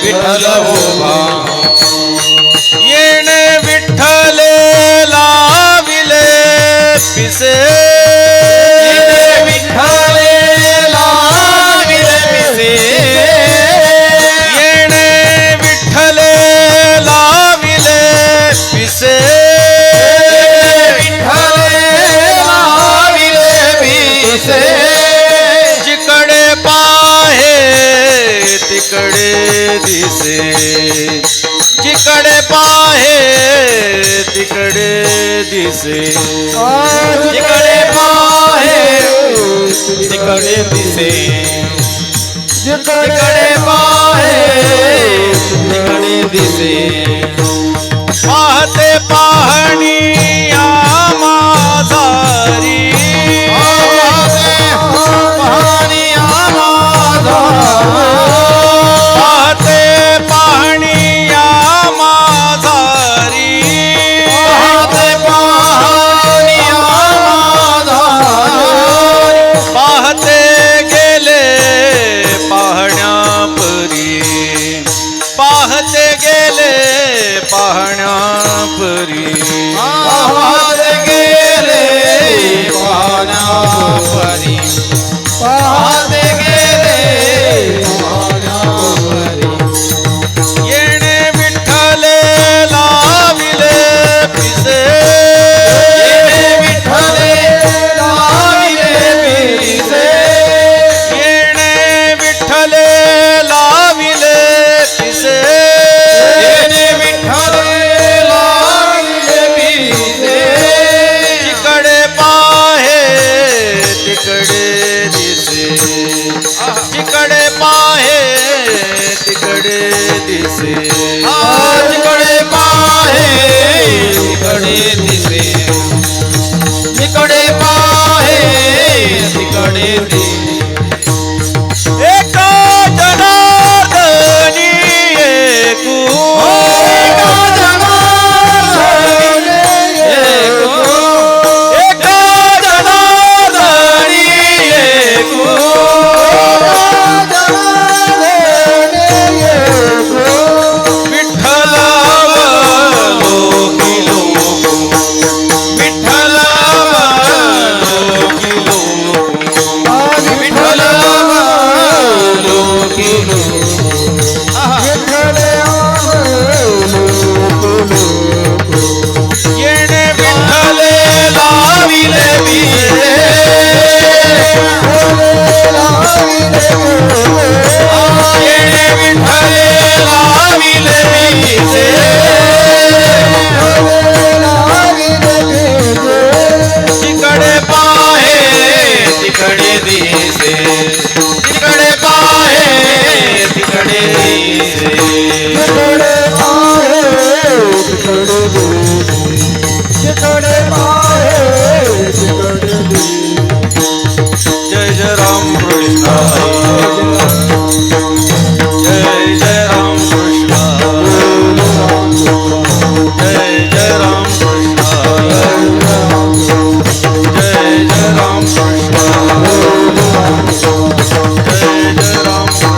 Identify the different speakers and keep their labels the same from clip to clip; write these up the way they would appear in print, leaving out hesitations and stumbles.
Speaker 1: विठ्ठल उभा
Speaker 2: येणे विठ्ठले लाविले पिसे
Speaker 1: विठ्ठले लाविले पिसे
Speaker 2: येणे विठ्ठले लाविले पिसे जिकडे पाहे तिकडे दिसे जिकडे पाहे तिकडे दिसे
Speaker 1: जिकडे पाहे तिकडे दिसे जिकडे पाहे तिकडे दिसे
Speaker 2: पाहते पाहणी माझारी पाहते पाहणी माझारी पाहते गेले पाहण्यापरी पाहते गेले पाहण्यापरी
Speaker 1: पाहते गेले पाहण्यापरी पाहते गेले पाहण्यापरी
Speaker 2: येणे विठ्ठले लाविले पिसे
Speaker 1: येणे विठ्ठले लाविले पिसे
Speaker 2: येणे विठ्ठले लाविले पिसे
Speaker 1: येणे विठ्ठले लाविले पिसे
Speaker 2: जिकडे पाहे तिकडे दिसे जिकडे पाहे तिकडे दिसे
Speaker 1: जिकडे पाहे तिकडे दिसे जिकडे पाहे तिकडे दिसे
Speaker 2: एका जनार्दनी एकू एका जनार्दनी एकू विठ्ठल अवलोकी लोकू विठ्ठल अवलोकी लोकू
Speaker 1: विठ्ठल अवलोकी
Speaker 2: येणे विठ्ठले लाविले पिसे येणे विठ्ठले लाविले पिसे जिकडे पाहे तिकडे दिसे जिकडे पाहे तिकडे दिसे जय जय राम कृष्ण जय जय राम कृष्ण जय जय राम कृष्ण जय जय राम कृष्ण जय जय राम कृष्ण जय जय राम कृष्ण जय जय राम कृष्ण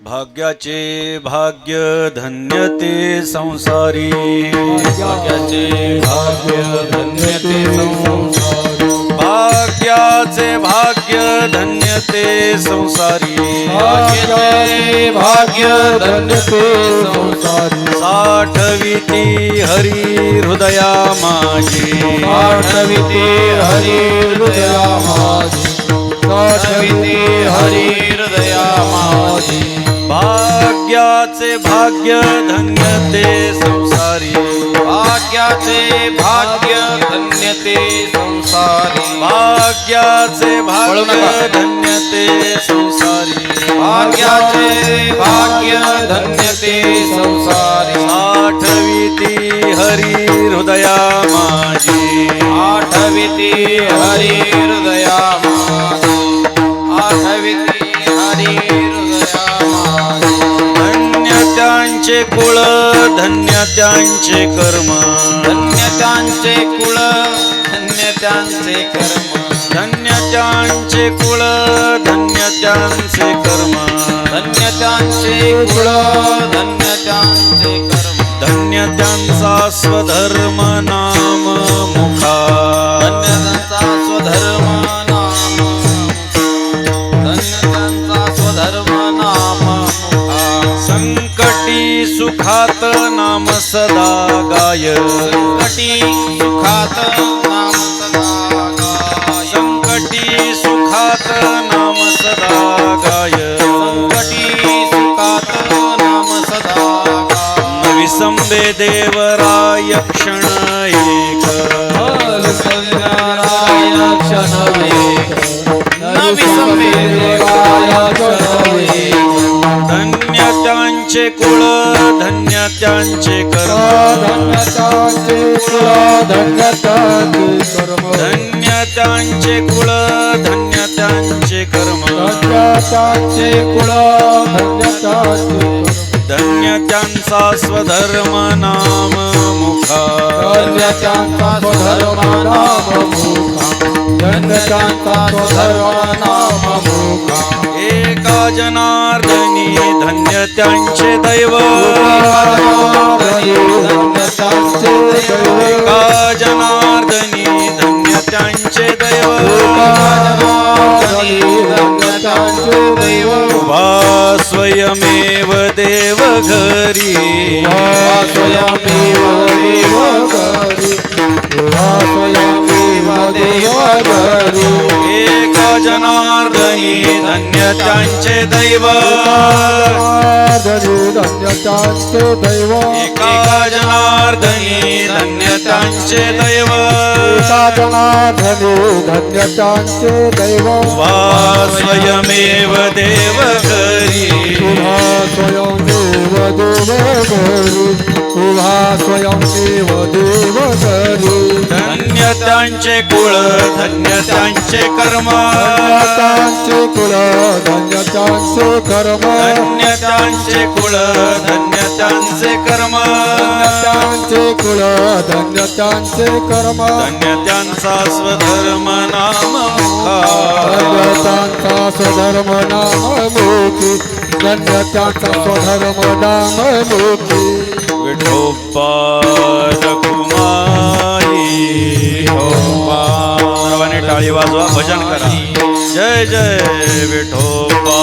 Speaker 2: भाग्याचे भाग्य धन्य ते संसारी
Speaker 1: भाग्याचे भाग्य धन्य ते संसारी
Speaker 2: भाग्याचे भाग्य धन्य ते संसारी
Speaker 1: भाग्याचे भाग्य धन्य ते संसारी
Speaker 2: साठविती हरी हृदया माझी
Speaker 1: आठविते हरी हृदया माझी आठविते हरी हृदया माझी
Speaker 2: भाग्याचे भाग्य धन्य ते संसारी
Speaker 1: भाग्याचे भाग्य धन्य ते संसारी
Speaker 2: भाग्याचे
Speaker 1: पळू
Speaker 2: भाग्य
Speaker 1: नका.
Speaker 2: धन्य ते संसारी
Speaker 1: भाग्याचे भाग्य धन्य ते संसारी
Speaker 2: साठविती हरी हृदया माझी
Speaker 1: आठविते हरी हृदया माझी आठविते हरी हृदया माझी
Speaker 2: धन्य त्यांचे कुळ धन्य त्यांचे कर्म
Speaker 1: धन्य त्यांचे कुळ धन्य त्यांचे कर्म
Speaker 2: धन्य त्यांचे कुळ धन्य त्यांचे कर्म
Speaker 1: धन्य त्यांचे कुळ धन्य त्यांचे कर्म
Speaker 2: धन्य त्यांचा स्वधर्म नाम मुखा
Speaker 1: धन्य त्यांचा स्वधर्म नाम धन्य त्यांचा स्वधर्म नाम मुखा
Speaker 2: संकटी सुखात नाम सदा गाय
Speaker 1: संकटी सुखात नाम सदा गाय
Speaker 2: संकटी सुखात नाम सदा गाय
Speaker 1: संकटी सुखात नाम सदा गाय
Speaker 2: विसंबे देवराय क्षण एक
Speaker 1: नारायण क्षणवे नविसंबे देवाय क्षणवे
Speaker 2: धन्य त्यांचे कुळ धन्य त्यांचे कर्म
Speaker 1: धन्य त्यांचे कुळ धन्य त्यांचे कर्म
Speaker 2: धन्य त्यांचे कुळ धन्य त्यांचे कर्म
Speaker 1: धन्य त्यांचे कुळ धन्य त्यांचे कर्म
Speaker 2: धन्य त्यांचा स्वधर्म नाम मुखा
Speaker 1: धन्य त्यांचा स्वधर्म नाम मुखा धन्य त्यांचा स्वधर्म नाम मुखा
Speaker 2: एका जनार्दनी धन्य त्यांचे दैव
Speaker 1: धन्य त्यांचे दैव
Speaker 2: एका जनार्दनी धन्य त्यांचे दैव
Speaker 1: धन्य त्यांचे दैव
Speaker 2: वा स्वयमेव देव घरी
Speaker 1: स्वयमेव देव घरी स्वयमेव देव घरी
Speaker 2: एका जनार्दनी धन्य त्यांचे दैव
Speaker 1: धन्य त्यांचे दैव
Speaker 2: एका जनार्दनी धन्य त्यांचे दैव
Speaker 1: एका जनार्दनी धन्य त्यांचे दैव
Speaker 2: वा स्वयमेव देव घरी
Speaker 1: स्वयंदेव देव घरी उभा स्वयंदेव देव घरी
Speaker 2: धन्य त्यांचे कुळ धन्य त्यांचे कर्म
Speaker 1: त्यांचे कुल धन्य त्यांचे कर्म
Speaker 2: धन्य त्यांचे कुळ धन्य त्यांचे कर्म
Speaker 1: त्यांचे कुल धन्य त्यांचे कर्म
Speaker 2: धन्य त्यांचा स्वधर्म नाम मुखा
Speaker 1: धन्य त्यांचा स्वधर्म नाम मुखी धन्य त्यांचा स्वधर्म नाम मुखी
Speaker 2: विठोबा रखुमाई सर्वांनी टाळी वाजवा भजन करा जय जय विठोबा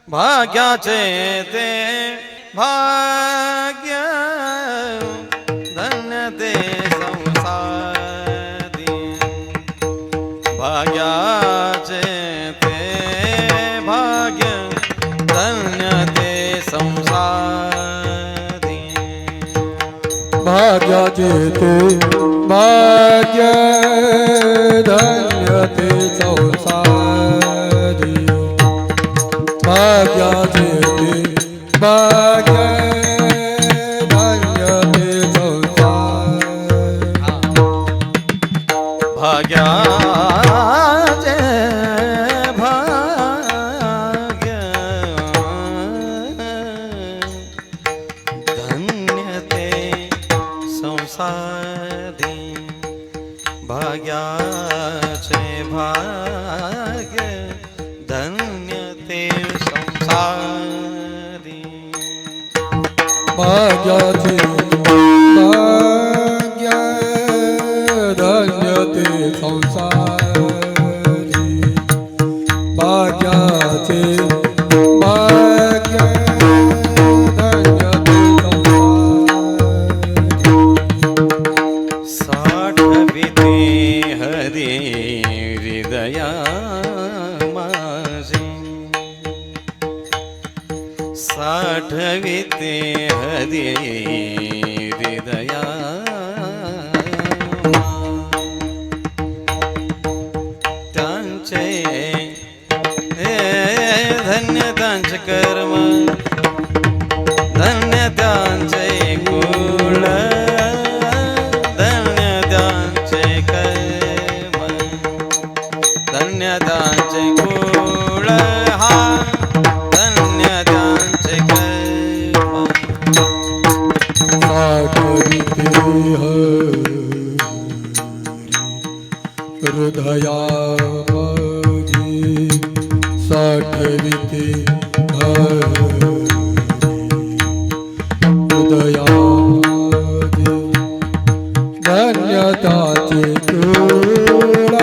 Speaker 1: भाग्याचे ते भाग्य धन्य ते संसारी भाग्याचे ते भाग्य धन्य ते संसारी भाग्याचे ते भाग्य धन्य ते संसारी भाग्याचे ते भाग्य धन्य ते संसारी भाग्याचे भाग्य
Speaker 2: भाग्याचे भाग्य धन्य ते संसारी
Speaker 1: भाग्याचे भाग्य धन्य ते संसारी भाग्याचे भाग्य धन्य ते संसारी
Speaker 2: साठविते हरी हृदया माझे साठविते हरी हृदया त्यांचे धन्य त्यांचे कर्म धन्य त्यांचे कुळ धन्य त्यांचे कर्म धन्य त्यांचे कुळ हा धन्य त्यांचे कर्म
Speaker 1: साठविते हृदया माझी साठविते हृदया माझी धन्यताचे कुळ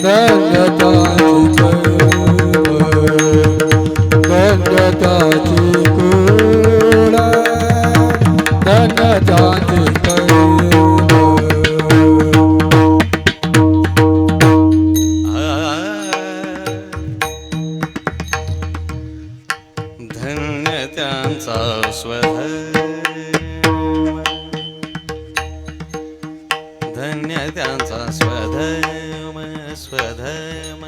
Speaker 1: धन्यताचे धन्यताचे कुळ धन्यताचे
Speaker 2: धन्य त्यांचा स्वधर्म धन्य त्यांचा स्वधर्म स्वधर्म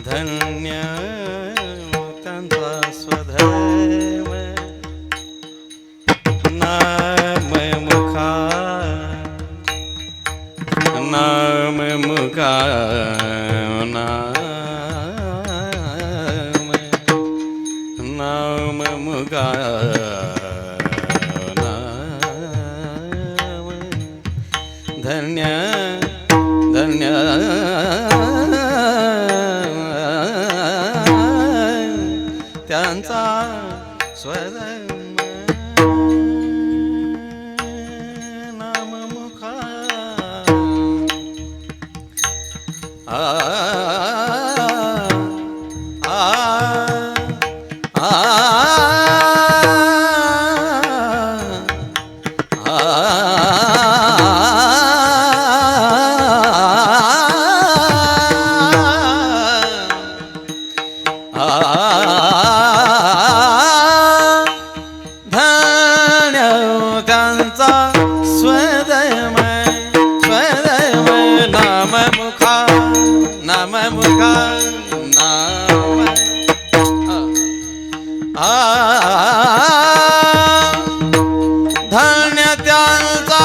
Speaker 2: धन्य त्यांचा स्वधर्म नाम मुखा नाम मुखा नाम मुखा धन्य धन्य त्यांचा स्वधर्म नाम मुखा आ आ आ धन्य त्यांचा स्वधर्म स्वधर्म नाम मुखा नाम मुखा नाम धन्य त्यांचा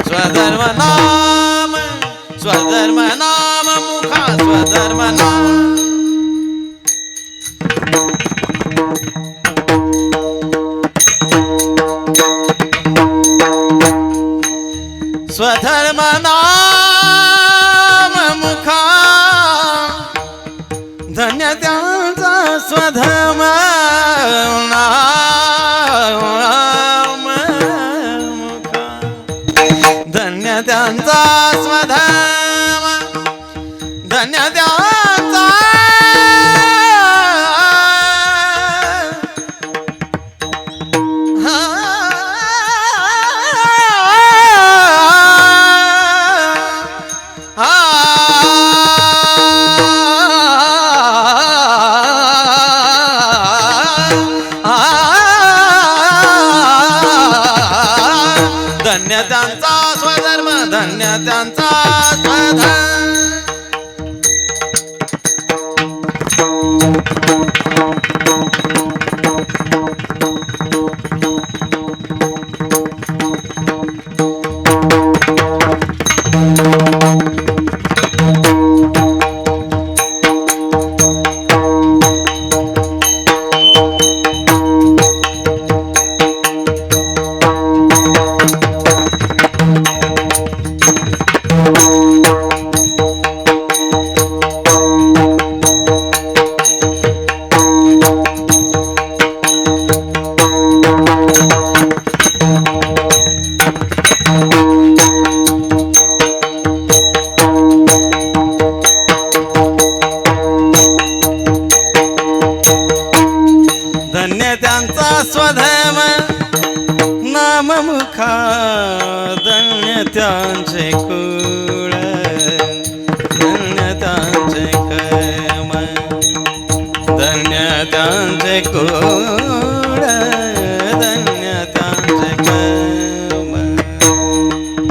Speaker 2: स्वधर्म नाम स्वधर्म नाम मुखा स्वधर्म नाम स्वधर्म नाम मुखा धन्य त्यांचा स्वधर्म नाम मुखा धन्य त्यांचा स्वधर्म धन्य त्यांचा हा गुण धन्य त्यांचे कर्म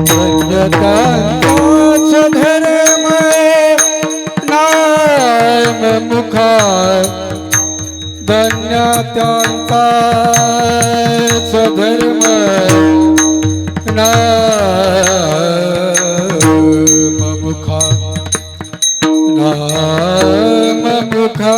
Speaker 1: धन्य त्यांचाच धर्म नाम मुखा धन्य त्यांचाच धर्म नाम मुखा नाम मुखा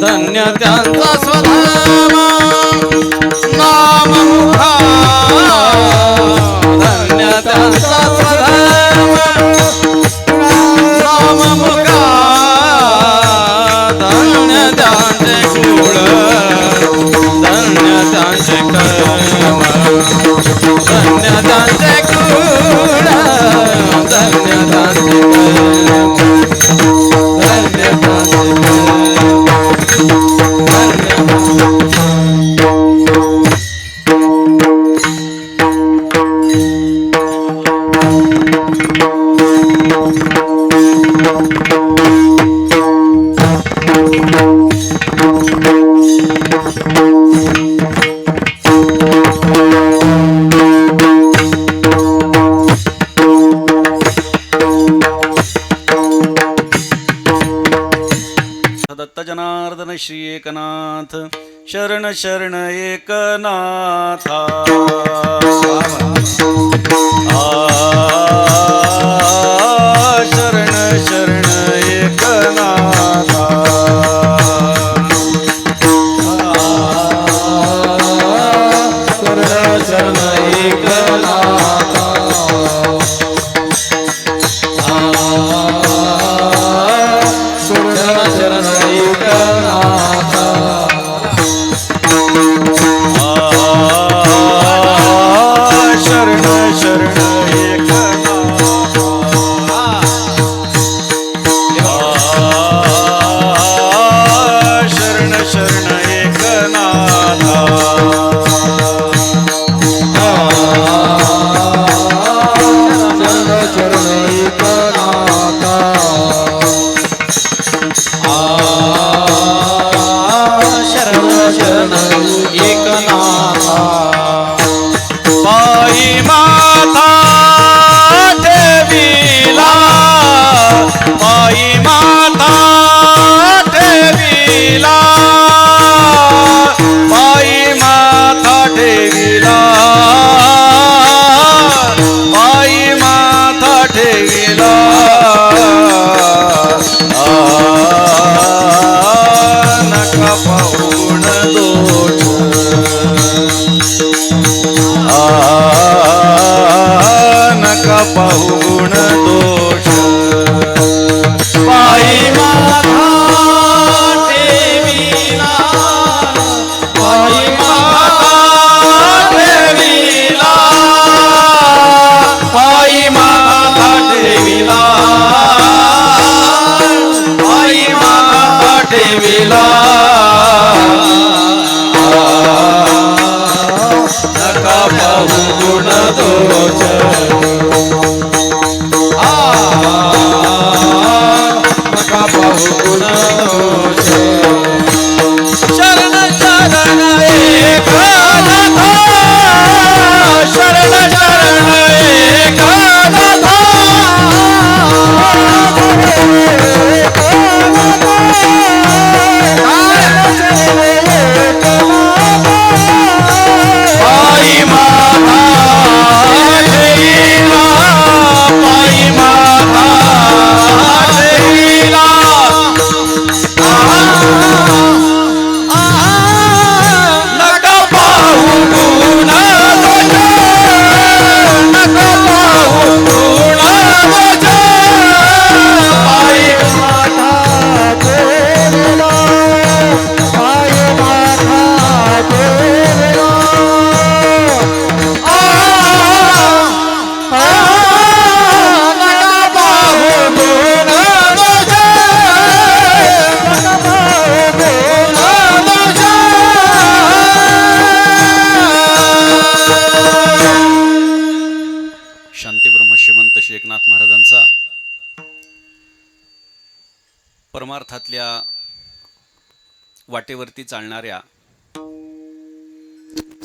Speaker 2: धन्य त्यांचा स्वधाम नाम मुखा धन्य त्यांचा स्वधाम नाम मुखा धन्य त्यांचे गुण धन्य त्यांचे कर्म धन्य त्यांचे गुण धन्य त्यांचे कर्म धन्य त्यांचे दत्त जनार्दन श्री एकनाथ शरण शरण एकनाथा शरण शरण एकनाथा
Speaker 1: शरण शरण एकनाथा शरण शरण एकनाथा
Speaker 2: शरण शरण एकनाथा परमार्थातल्या वाटेवरती चालणाऱ्या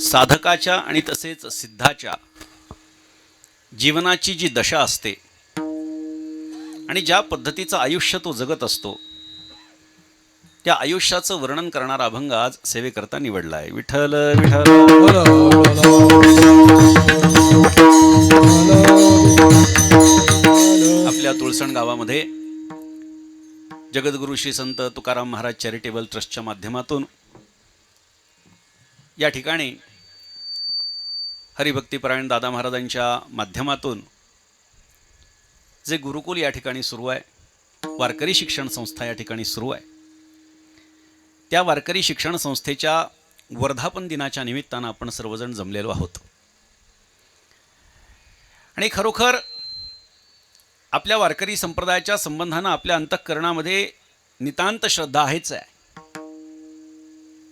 Speaker 2: साधकाच्या आणि तसेच सिद्धाच्या जीवनाची जी दशा असते आणि ज्या पद्धतीचं आयुष्य तो जगत असतो त्या आयुष्याचं वर्णन करणारा अभंग आज सेवेकरता निवडला आहे. विठ्ठल विठ्ठल.
Speaker 1: बोलो, बोलो.
Speaker 2: आपल्या तुळसण गावामध्ये जगद्गुरु श्री संत तुकाराम महाराज चॅरिटेबल ट्रस्टच्या माध्यमातून या ठिकाणी हरिभक्तीपरायण दादा महाराजांच्या माध्यमातून जे गुरुकुल या ठिकाणी सुरू आहे, वारकरी शिक्षण संस्था या ठिकाणी सुरू आहे, त्या वारकरी शिक्षण संस्थेच्या वर्धापन दिनाच्या निमित्तानं आपण सर्वजण जमलेलो आहोत. आणि खरोखर आपल्या वारकरी संप्रदायाच्या संबंधानं आपल्या अंतःकरणामध्ये नितांत श्रद्धा आहेच आहे,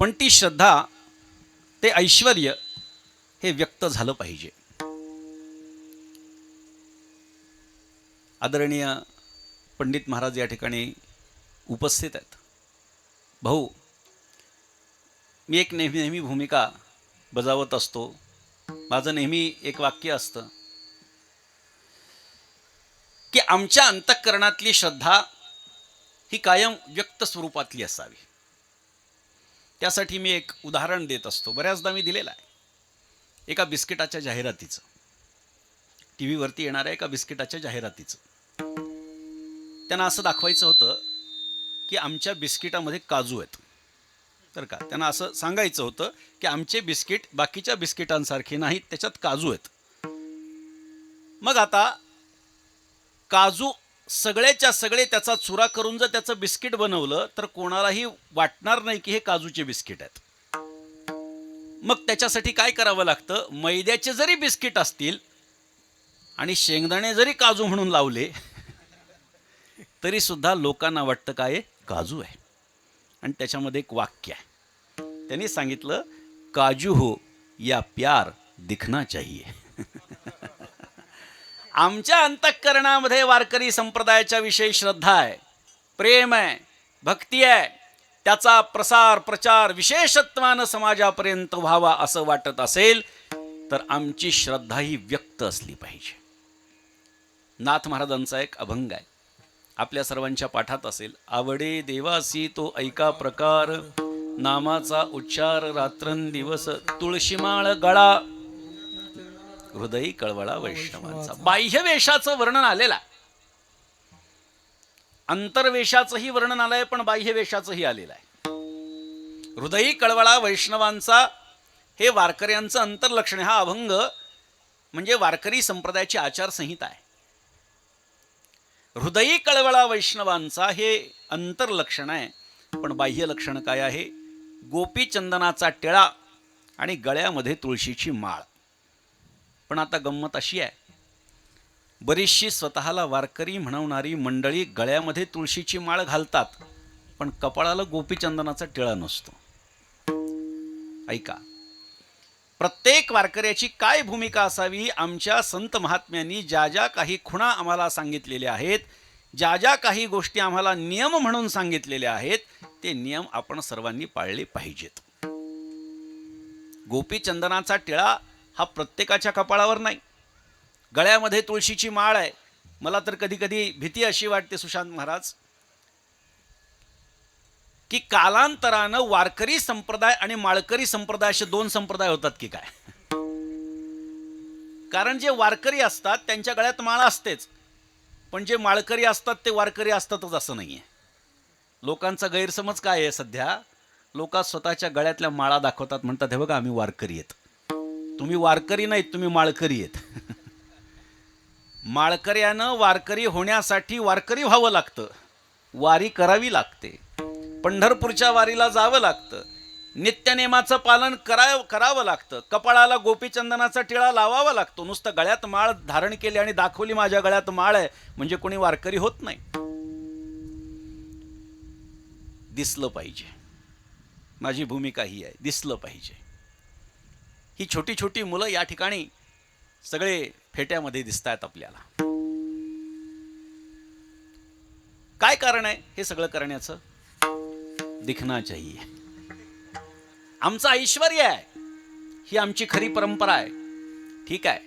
Speaker 2: पण ती श्रद्धा, ते ऐश्वर्य हे व्यक्त झालं पाहिजे. आदरणीय पंडित महाराज या ठिकाणी उपस्थित आहेत. भाऊ, मी एक नेहमी भूमिका बजावत असतो. माझं नेहमी एक वाक्य असतं की आमच्या अंतःकरणातली श्रद्धा ही कायम व्यक्त स्वरूपातली असावी. त्यासाठी मी एक उदाहरण देत असतो. बऱ्याचदा मी दिलेलं आहे एका बिस्किटाच्या जाहिरातीचं, टी व्हीवरती येणाऱ्या एका बिस्किटाच्या जाहिरातीचं. त्यांना असं दाखवायचं होतं की आमच्या बिस्किटामध्ये काजू आहेत, तर का त्यांना असं सांगायचं होतं की आमचे बिस्किट बाकीच्या बिस्किटांसारखे नाहीत, त्याच्यात काजू आहेत. मग आता काजू सगळेच्या सगळे त्याचा चुरा करून जर त्याचं बिस्किट बनवलं तर कोणालाही वाटणार नाही की हे काजूचे बिस्किट आहेत. मग त्याच्यासाठी काय करावं लागतं? मैद्याचे जरी बिस्किट असतील आणि शेंगदाणे जरी काजू म्हणून लावले तरी सुद्धा लोकांना वाटतं काय काजू आहे. आणि त्याच्यामध्ये एक वाक्य आहे, त्यांनी सांगितलं, काजू हो या प्यार दिखना चाहिए. आमच्या अंतःकरणामध्ये वारकरी संप्रदायाच्या विषयी श्रद्धा आहे, प्रेम आहे, भक्ती आहे. त्याचा प्रसार प्रचार विशेषत्वानं समाजापर्यंत व्हावा असं वाटत असेल तर आमची श्रद्धा ही व्यक्त असली पाहिजे. नाथ महाराजांचा एक अभंग आहे, आपल्या सर्वांच्या पाठात असेल. आवडे देवासी तो ऐका प्रकार, नामाचा उच्चार रात्रंदिवस, तुळशीमाळ गळा हृदयी कळवळा वैष्णवांचा. बाह्य वेशाचं वर्णन आलेलं आहे, अंतर्वेशाचंही वर्णन आलंय, पण बाह्य वेशाचंही आलेलं आहे. हृदयी कळवळा वैष्णवांचा हे वारकऱ्यांचं अंतर्लक्षण. हा अभंग म्हणजे वारकरी संप्रदायाची आचारसंहिता आहे. हृदयी कळवळा वैष्णवांचा हे अंतर्लक्षण आहे, पण बाह्य लक्षण काय आहे? गोपीचंदनाचा टिळा आणि गळ्यामध्ये तुळशीची माळ. पण आता गंमत अशी आहे, बरीचशी स्वतःला वारकरी म्हणवणारी मंडळी गळ्यामध्ये तुळशीची माळ घालतात, पण कपाळाला गोपीचंदनाचा टिळा नसतो. ऐका, प्रत्येक वारकऱ्याची काय भूमिका असावी? आमच्या संत महात्म्यांनी ज्या ज्या काही खुणा आम्हाला सांगितलेल्या आहेत, ज्या ज्या काही गोष्टी आम्हाला नियम म्हणून सांगितलेल्या आहेत, ते नियम आपण सर्वांनी पाळले पाहिजेत. गोपीचंदनाचा टिळा हा प्रत्येकाच्या कपाळावर नाही, गळ्यामध्ये तुळशीची माळ आहे. मला तर कधी कधी भीती अशी वाटते सुशांत महाराज, की कालांतरानं वारकरी संप्रदाय आणि माळकरी संप्रदाय असे दोन संप्रदाय होतात की काय? कारण जे वारकरी असतात त्यांच्या गळ्यात माळ असतेच, पण जे माळकरी असतात ते वारकरी असतातच असं नाहीये. लोकांचा गैरसमज काय आहे सध्या? लोक स्वतःच्या गळ्यातल्या माळा दाखवतात, म्हणतात हे बघा आम्ही वारकरी आहेत. तुम्ही वारकरी नाहीत, तुम्ही माळकरी आहेत. माळकऱ्यानं वारकरी होण्यासाठी वारकरी व्हावं लागतं, वारी करावी लागते, पंढरपूरच्या वारीला जावं लागतं, नित्यनेमाचं पालन करावं लागतं, कपाळाला गोपीचंदनाचा टिळा लावावा लागतो. नुसतं गळ्यात माळ धारण केली आणि दाखवली माझ्या गळ्यात माळ आहे म्हणजे कोणी वारकरी होत नाही. दिसलं पाहिजे, माझी भूमिका ही आहे, दिसलं पाहिजे. ही छोटी छोटी मुलं या ठिकाणी सगळे फेट्यामध्ये दिसत आहेत आपल्याला. काय कारण आहे हे सगळं करण्याचं? दिखना चाहिए. आमचं ऐश्वर्य आहे, ही आमची खरी परंपरा आहे. ठीक आहे,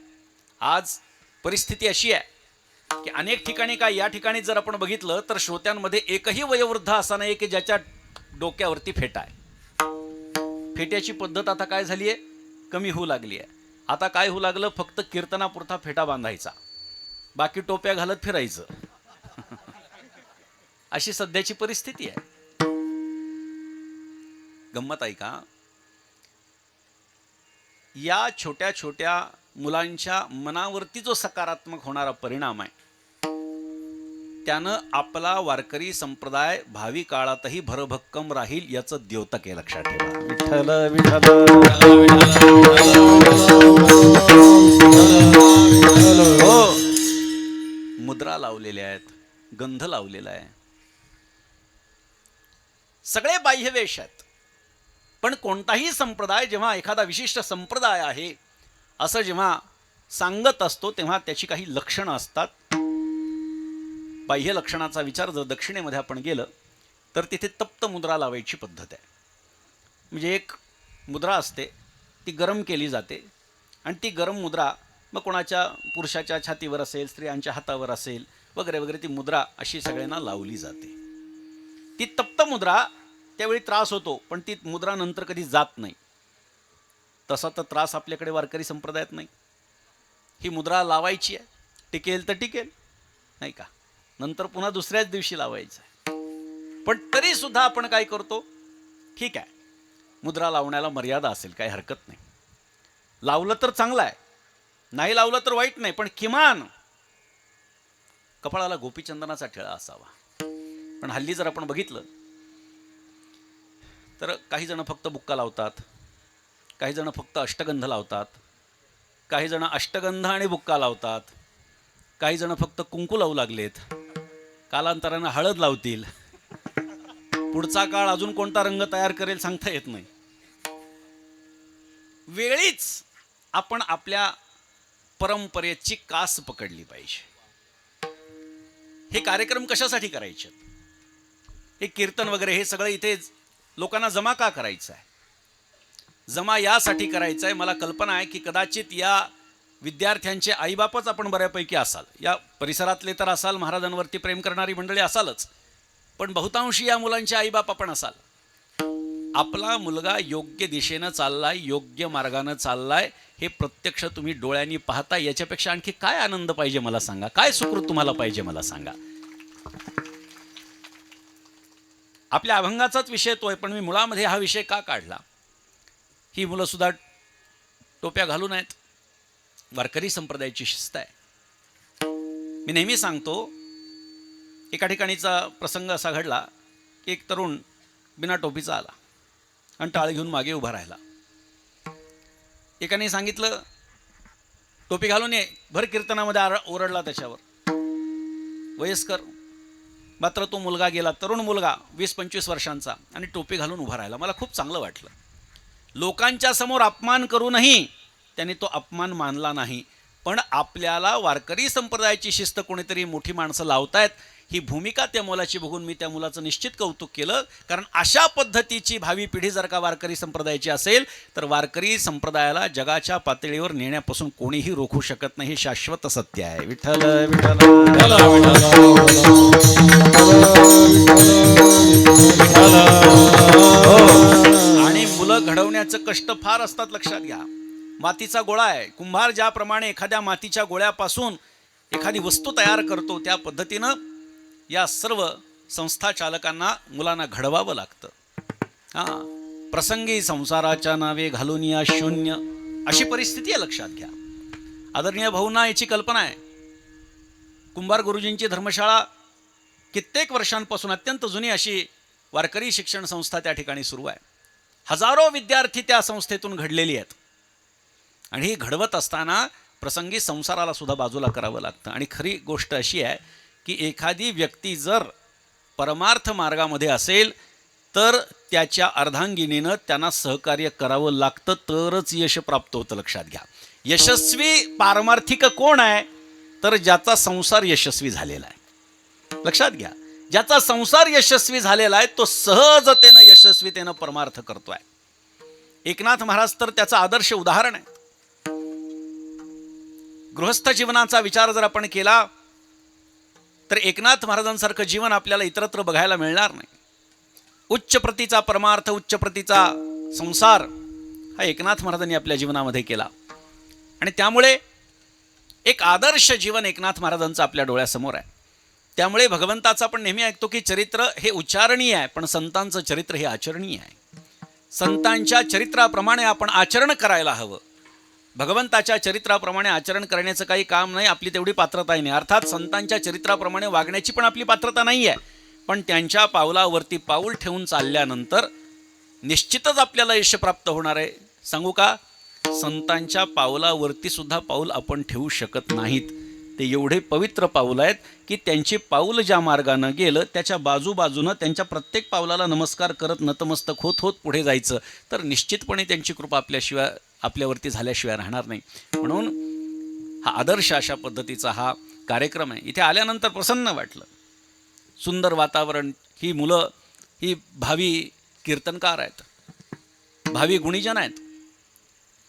Speaker 2: आज परिस्थिती अशी आहे की अनेक ठिकाणी काय, या ठिकाणी जर आपण बघितलं तर श्रोत्यांमध्ये एकही वयोवृद्ध असा नाही की ज्याच्या डोक्यावरती फेटा आहे. फेट्याची पद्धत आता काय झाली आहे, कमी होऊ लागली आहे. आता काय होऊ लागलं, फक्त कीर्तनापुरता फेटा बांधायचा, बाकी टोप्या घालत फिरायचं. अशी सध्याची परिस्थिती आहे. गंमत आहे का, या छोट्या छोट्या मुलांच्या मनावरती जो सकारात्मक होणारा परिणाम आहे त्यानं आपला वारकरी संप्रदाय भावी काळातही भरभक्कम राहील याचं द्योतक आहे, लक्षात ठेवा. विठ्ठल विठ्ठल. हो, मुद्रा लावलेल्या आहेत, गंध लावलेला आहे, सगळे बाह्यवेश आहेत. पण कोणताही संप्रदाय जेव्हा एखादा विशिष्ट संप्रदाय आहे असं जेव्हा सांगत असतो तेव्हा त्याची काही लक्षणं असतात. बाह्य लक्षणाचा विचार जर दक्षिणेमध्ये आपण गेलं तर तिथे तप्त मुद्रा लावायची पद्धत आहे. म्हणजे एक मुद्रा असते, ती गरम केली जाते आणि ती गरम मुद्रा मग कोणाच्या पुरुषाच्या छातीवर असेल, स्त्रियांच्या हातावर असेल, वगैरे वगैरे, ती मुद्रा अशी सगळ्यांना लावली जाते. ती तप्त मुद्रा त्यावेळी त्रास होतो, पण ती मुद्रा नंतर कधी जात नाही. तसा तर त्रास आपल्याकडे वारकरी संप्रदायात नाही. ही मुद्रा लावायची आहे, टिकेल तर टिकेल, नाही का, नंतर पुन्हा दुसऱ्याच दिवशी लावायचं आहे. पण तरी सुद्धा आपण काय करतो, ठीक आहे, मुद्रा लावण्याला मर्यादा असेल, काही हरकत नाही. लावलं तर चांगलं आहे, नाही लावलं तर वाईट नाही, पण किमान कपाळाला गोपीचंदनाचा टिळा असावा. पण हल्ली जर आपण बघितलं तर काही जण फक्त बुक्का लावतात, काही जण फक्त अष्टगंध लावतात, काही जण अष्टगंध आणि बुक्का लावतात, काही जण फक्त कुंकू लावू लागलेत, कालांतरानं हळद लावतील. पुढचा काळ अजून कोणता रंग तयार करेल सांगता येत नाही. वेळीच आपण आपल्या परंपरेची कास पकडली पाहिजे. हे कार्यक्रम कशासाठी करायचे, हे कीर्तन वगैरे हे सगळं इथे लोकांना जमा का करायचं आहे? जमा यासाठी करायचं आहे, मला कल्पना आहे की कदाचित या विद्यार्थ्यांचे आईबापच आपण बऱ्यापैकी असाल, या परिसरातले तर असाल, महाराजांवरती प्रेम करणारी मंडळी असालच, पण बहुतांशी या मुलांचे आईबाप आपण असाल. आपला मुलगा योग्य दिशेनं चाललाय, योग्य मार्गानं चाललाय, हे प्रत्यक्ष तुम्ही डोळ्यांनी पाहता. याच्यापेक्षा आणखी काय आनंद पाहिजे मला सांगा, काय सुकृत तुम्हाला पाहिजे मला सांगा. आपल्या अभंगाचाच विषय तो आहे, पण मी मुळामध्ये हा विषय का काढला, ही मुलं सुद्धा टोप्या घालून आहेत, वारकरी संप्रदायाची शिस्त आहे. मी नेहमी सांगतो, एका ठिकाणीचा प्रसंग असा घडला की एक तरुण बिना टोपीचा आला आणि टाळ घेऊन मागे उभा राहिला. एकाने सांगितलं टोपी घालून ये, भर कीर्तनामध्ये ओरडला त्याच्यावर, वयस्कर. मात्र तो मुलगा गेला, तरुण मुलगा 20-25 वर्षांचा, आणि टोपी घालून उभा राहिला. मला खूप चांगलं वाटलं. लोकांच्या समोर अपमान करूनही त्याने तो अपमान मानला नाही. पण आपल्याला वारकरी संप्रदायाची शिस्त कोणीतरी मोठी माणसं लावतायत, ही भूमिका त्या मुलाची बघून मी त्या मुलाचं निश्चित कौतुक केलं. कारण अशा पद्धतीची भावी पिढी जर का वारकरी संप्रदायाची असेल तर वारकरी संप्रदायाला जगाच्या पातळीवर नेण्यापासून कोणीही रोखू शकत नाही, हे शाश्वत सत्य आहे. विठ्ठल विठ्ठल. आणि मुलं घडवण्याचं कष्ट फार असतात, लक्षात घ्या. मातीचा गोळा आहे, कुंभार ज्याप्रमाणे एखाद्या मातीच्या गोळ्यापासून एखादी वस्तू तयार करतो त्या पद्धतीनं या सर्व संस्था चालकांना मुलांना घडवावं लागतं. प्रसंगी संसाराच्या नावे घालून या शून्य, अशी परिस्थिती आहे, लक्षात घ्या. आदरणीय भाऊंना याची कल्पना आहे. कुंभार गुरुजींची धर्मशाळा कित्येक वर्षांपासून अत्यंत जुनी अशी वारकरी शिक्षण संस्था त्या ठिकाणी सुरू आहे. हजारो विद्यार्थी त्या संस्थेतून घडलेली आहेत. आणि ही घडवत असताना प्रसंगी संसाराला सुद्धा बाजूला करावं लागतं. आणि खरी गोष्ट अशी आहे की एखादी व्यक्ती जर परमार्थ मार्गामध्ये असेल तर त्याच्या अर्धांगिनीनं त्यांना सहकार्य करावं लागतं, तरच यश प्राप्त होतं. लक्षात घ्या. यशस्वी पारमार्थिक कोण आहे, तर ज्याचा संसार यशस्वी झालेला आहे. लक्षात घ्या. ज्याचा संसार यशस्वी झालेला आहे तो सहजतेनं यशस्वीतेनं परमार्थ करतोय. एकनाथ महाराज तर त्याचं आदर्श उदाहरण आहे. गृहस्थ जीवनाचा विचार जर आपण केला तर एकनाथ महाराजांसारखं जीवन आपल्याला इतरत्र बघायला मिळणार नाही. उच्च प्रतीचा परमार्थ, उच्च प्रतीचा संसार हा एकनाथ महाराजांनी आपल्या जीवनामध्ये केला आणि त्यामुळे एक आदर्श जीवन एकनाथ महाराजांचं आपल्या डोळ्यासमोर आहे. त्यामुळे भगवंताचं आपण नेहमी ऐकतो की चरित्र हे उच्चारणीय आहे, पण संतांचं चरित्र हे आचरणीय आहे. संतांच्या चरित्राप्रमाणे आपण आचरण करायला हवं. भगवंताच्या चरित्राप्रमाणे आचरण करण्याचं काही काम नाही, आपली तेवढी पात्रताही नाही. अर्थात संतांच्या चरित्राप्रमाणे वागण्याची पण आपली पात्रता नाही आहे, पण त्यांच्या पावलावरती पाऊल ठेवून चालल्यानंतर निश्चितच आपल्याला यश प्राप्त होणार आहे. सांगू का, संतांच्या पावलावरती सुद्धा पाऊल आपण ठेवू शकत नाहीत. ते एवढे पवित्र पाऊल आहेत की त्यांची पाऊल ज्या मार्गानं गेलं त्याच्या बाजूबाजूनं त्यांच्या प्रत्येक पावलाला नमस्कार करत नतमस्तक होत होत पुढे जायचं, तर निश्चितपणे त्यांची कृपा आपल्याशिवाय आपल्यावरती झाल्याशिवाय राहणार नाही. म्हणून हा आदर्श अशा पद्धतीचा हा कार्यक्रम आहे. इथे आल्यानंतर प्रसन्न वाटलं. सुंदर वातावरण. ही मुलं ही भावी कीर्तनकार आहेत, भावी गुणीजन आहेत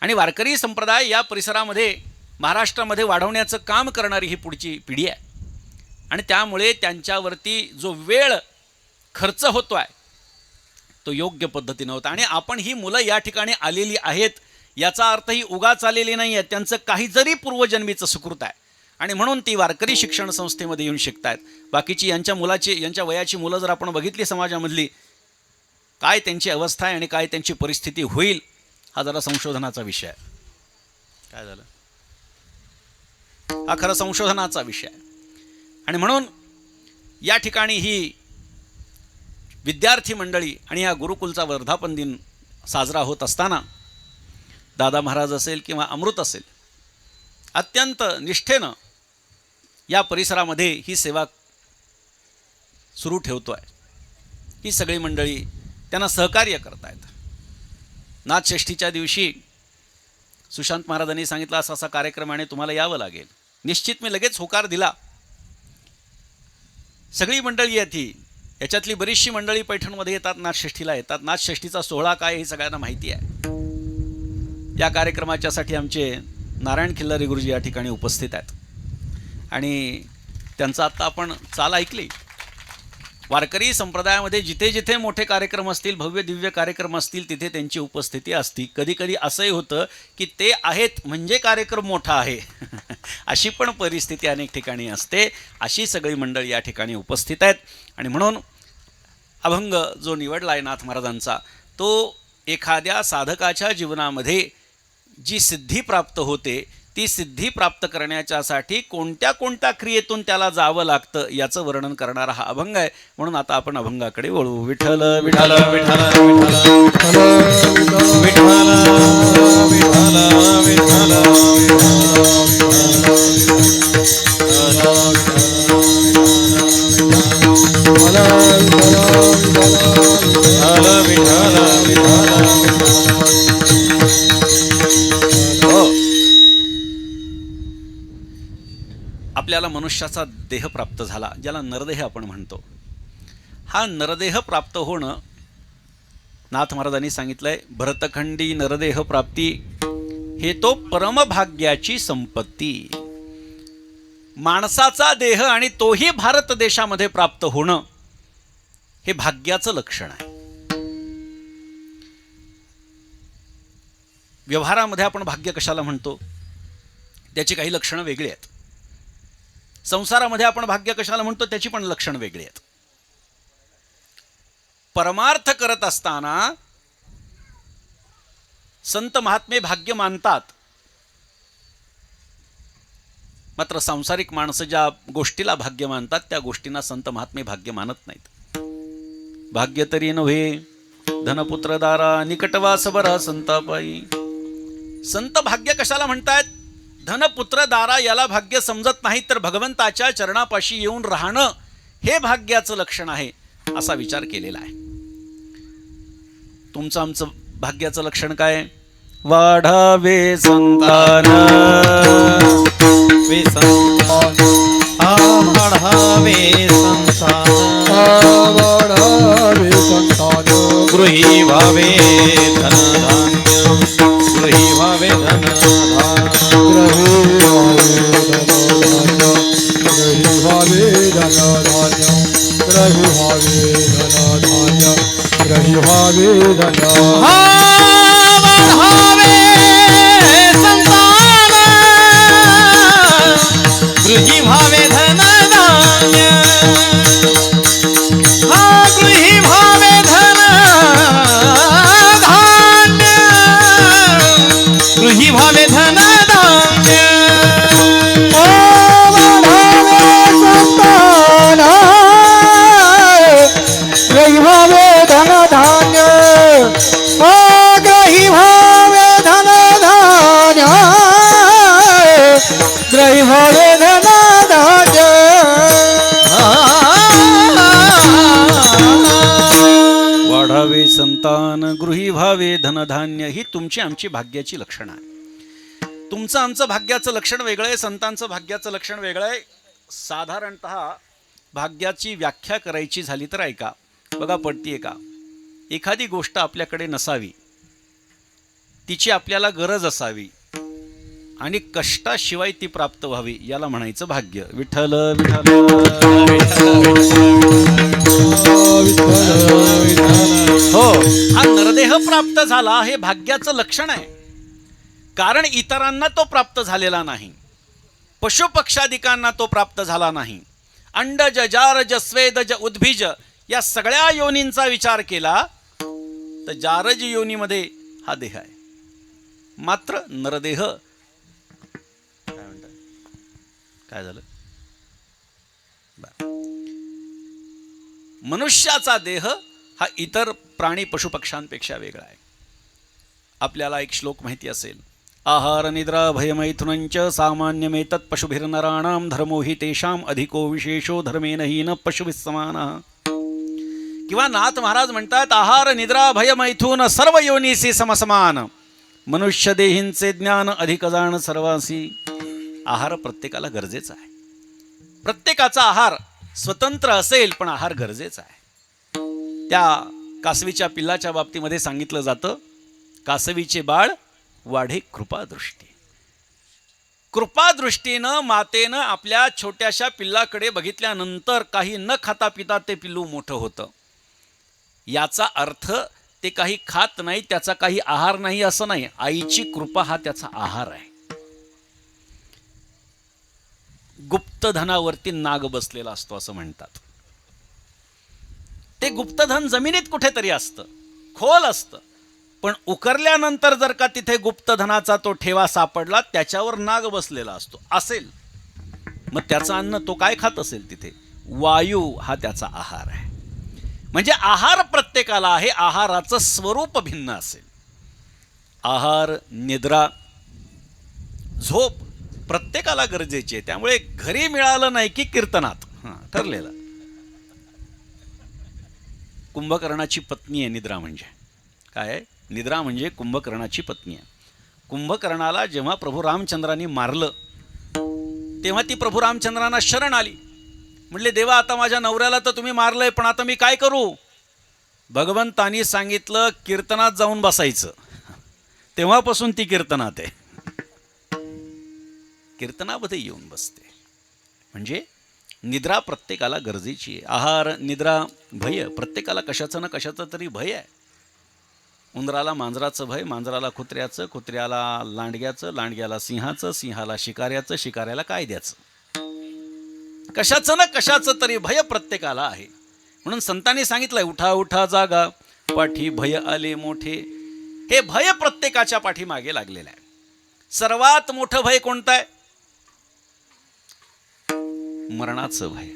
Speaker 2: आणि वारकरी संप्रदाय या परिसरामध्ये महाराष्ट्रामध्ये वाढवण्याचं काम करणारी ही पुढची पिढी आहे. आणि त्यामुळे त्यांच्यावरती जो वेळ खर्च होतो आहे तो योग्य पद्धतीनं होता. आणि आपण ही मुलं या ठिकाणी आलेली आहेत याचा अर्थ ही उगाच आलेली नाही आहे, त्यांचं काही जरी पूर्वजन्मीचं सुकृत आहे आणि म्हणून ती वारकरी शिक्षण संस्थेमध्ये येऊन शिकतायत. बाकीची यांच्या वयाची मुलं जर आपण बघितली समाजामधली, काय त्यांची अवस्था आहे आणि काय त्यांची परिस्थिती होईल हा जरा संशोधनाचा विषय आहे. काय झालं, हा खरं संशोधनाचा विषय आहे. आणि म्हणून या ठिकाणी ही विद्यार्थी मंडळी आणि या गुरुकुलचा वर्धापन दिन साजरा होत असताना दादा महाराज असेल किंवा अमृत असेल, अत्यंत निष्ठेनं या परिसरामध्ये ही सेवा सुरू ठेवतो आहे. ही सगळी मंडळी त्यांना सहकार्य करत आहेत. नाथषष्ठीच्या दिवशी सुशांत महाराजांनी सांगितलं असा असा कार्यक्रम आणि तुम्हाला यावं लागेल. निश्चित मी लगेच होकार दिला. सगळी मंडळी आहेत ही, याच्यातली बरीचशी मंडळी पैठणमध्ये येतात, नाथषष्ठीला येतात. नाथषष्ठीचा सोहळा काय हे सगळ्यांना माहिती आहे. या कार्यक्रमाच्यासाठी आमचे नारायण खिल्लारी गुरुजी या ठिकाणी उपस्थित आहेत आणि त्यांचा आत्ता आपण चाल ऐकली. वारकरी संप्रदायामध्ये जिथे जिथे मोठे कार्यक्रम असतील, भव्य दिव्य कार्यक्रम असतील, तिथे त्यांची उपस्थिती असती. कधी कधी असंही होतं की ते आहेत म्हणजे कार्यक्रम मोठा आहे अशी पण परिस्थिती अनेक ठिकाणी असते. अशी सगळी मंडळी या ठिकाणी उपस्थित आहेत आणि म्हणून अभंग जो निवडला आहे नाथ महाराजांचा, तो एखाद्या साधकाच्या जीवनामध्ये जी सिद्धी प्राप्त होते ती सिद्धी प्राप्त करण्याच्यासाठी कोणत्या कोणत्या क्रियेतून त्याला जावं लागतं याचं वर्णन करणारा हा अभंग आहे. म्हणून आता आपण अभंगाकडे वळू. विठ्ठल विठ्ठल विठ्ठल आपल्याला मनुष्याचा देह प्राप्त झाला, ज्याला नरदेह आपण म्हणतो. हा नरदेह प्राप्त होणं नाथ महाराजांनी सांगितलंय, भरतखंडी नरदेह प्राप्ती हे तो परमभाग्याची संपत्ती. माणसाचा देह आणि तोही भारत देशामध्ये प्राप्त होणं हे भाग्याचं लक्षण आहे. व्यवहारामध्ये आपण भाग्य कशाला म्हणतो, त्याची काही लक्षणं वेगळी आहेत. संसारामध्ये आपण भाग्य कशाला म्हणतो, त्याची पण लक्षणं वेगळी आहेत. परमार्थ करत असताना संत महात्मे भाग्य मानतात, मात्र सांसारिक माणसं ज्या गोष्टीला भाग्य मानतात त्या गोष्टींना संत महात्मे भाग्य मानत नाहीत. भाग्य तरी नव्हे धनपुत्र दारा निकटवास बरा संतापाई. संत भाग्य कशाला म्हणतायत, धनपुत्र दारा याला भाग्य समजत नाही, तर भगवंताच्या चरणापाशी येऊन राहणं हे भाग्याचं लक्षण आहे असा विचार केलेला आहे. तुमचं आमचं भाग्याचं लक्षण काय, वाढावे संतान
Speaker 1: वाढावे संतान
Speaker 2: गृही भावे धनधान्य गृही भावे धनधान्य
Speaker 1: ग्रही भावे धनधान्य ग्रही भावे धनधान्य ग्रही भावे धनधान्य
Speaker 2: भावे संतान गृही भावे धनधान्य गृही भावे धनधान्य गृही भावे धनधान्य
Speaker 1: ग्रही भावे धनधान्य ग्रही भावे धनधान्य ग्रही भावे धनधान्य
Speaker 2: वाढावे संतान गृही भावे धनधान्य ही तुमची आमची भाग्याची लक्षणं आहे. तुमचं आमचं भाग्याचं लक्षण वेगळं आहे, संतांचं भाग्याचं लक्षण वेगळं आहे. साधारणतः भाग्याची व्याख्या करायची झाली तर ऐका बघा, पडतीये का? एखादी गोष्ट आपल्याकडे नसावी, तिची आपल्याला गरज असावी आणि कष्टाशिवाय ती प्राप्त व्हावी, याला म्हणायचं भाग्य. विठ्ठल विठ्ठल हो, हा नरदेह प्राप्त झाला हे भाग्याचं लक्षण आहे. कारण इतरांना तो प्राप्त झालेला नाही, पशुपक्षादिकांना तो प्राप्त झाला नाही. अंडज जारज स्वेदज उद्भिज या सगळ्या योनींचा विचार केला तर जारज योनीमध्ये हा देह आहे. मात्र नरदेह काय म्हणतात, काय झालं? मनुष्याचा देह हा इतर प्राणी पशुपक्ष्यांपेक्षा वेगळा आहे. आपल्याला एक श्लोक माहिती असेल, आहार निद्रा भयमैथुनंच सामान्यमेतत् पशुभिर्नराणां धर्मो हि तेषां अधिको विशेषो धर्मेन हि न पशुभिस्समानः. किंवा नाथ महाराज म्हणतात, आहार निद्रा भयमैथुन सर्व योनीसी समसमान, मनुष्य देहींचे ज्ञान अधिक जाण सर्वांसी. आहार प्रत्येकाला गरजेचा आहे. प्रत्येकाचा आहार स्वतंत्र असेल पण आहार गरजेचा आहे. त्या कासवीच्या पिल्लाच्या बाबतीमध्ये सांगितलं जातं, कासवीचे बाळ वाढे कृपादृष्टी. कृपादृष्टीनं मातेनं आपल्या छोट्याशा पिल्लाकडे बघितल्यानंतर काही न खाता पिता ते पिल्लू मोठं होतं. याचा अर्थ ते काही खात नाही, त्याचा काही आहार नाही असं नाही. आईची कृपा हा त्याचा आहार आहे. गुप्तधनावरती नाग बसलेला असतो असं म्हणतात. ते गुप्तधन जमिनीत कुठेतरी असतं, खोल असतं, पण उकरल्यानंतर जर का तिथे गुप्तधनाचा तो ठेवा सापडला, त्याच्यावर नाग बसलेला असतो असेल, मग त्याचं अन्न तो काय खात असेल? तिथे वायू हा त्याचा आहार आहे. म्हणजे आहार प्रत्येकाला आहे, आहाराचं स्वरूप भिन्न असेल. आहार निद्रा झोप प्रत्येकाला गरजेची आहे. त्यामुळे घरी मिळालं नाही की कीर्तनात ठरलेलं. कुंभकर्णाची पत्नी आहे निद्रा. म्हणजे काय आहे? निद्रा म्हणजे कुंभकर्णाची पत्नी आहे. कुंभकर्णाला जेव्हा प्रभू रामचंद्रांनी मारलं तेव्हा ती प्रभू रामचंद्रांना शरण आली. म्हणले, देवा आता माझ्या नवऱ्याला तर तुम्ही मारलंय, पण आता मी काय करू? भगवंतांनी सांगितलं कीर्तनात जाऊन बसायचं. तेव्हापासून ती कीर्तनात आहे, कीर्तनामध्ये येऊन बसते. म्हणजे निद्रा प्रत्येकाला गरजेची आहे. आहार निद्रा भय प्रत्येकाला कशाचं ना कशाचं तरी भय आहे. उंदराला मांजराचं भय, मांजराला कुत्र्याचं, कुत्र्याला लांडग्याचं, लांडग्याला सिंहाचं, सिंहाला शिकाऱ्याचं, शिकाऱ्याला कायद्याचं. कशाचं ना कशाचं तरी भय प्रत्येकाला आहे. म्हणून संतांनी सांगितलंय, उठा उठा जागा पाठी भय आले मोठे. हे भय प्रत्येकाच्या पाठीमागे लागलेलं आहे. सर्वात मोठं भय कोणतं आहे? मरणाचं भय.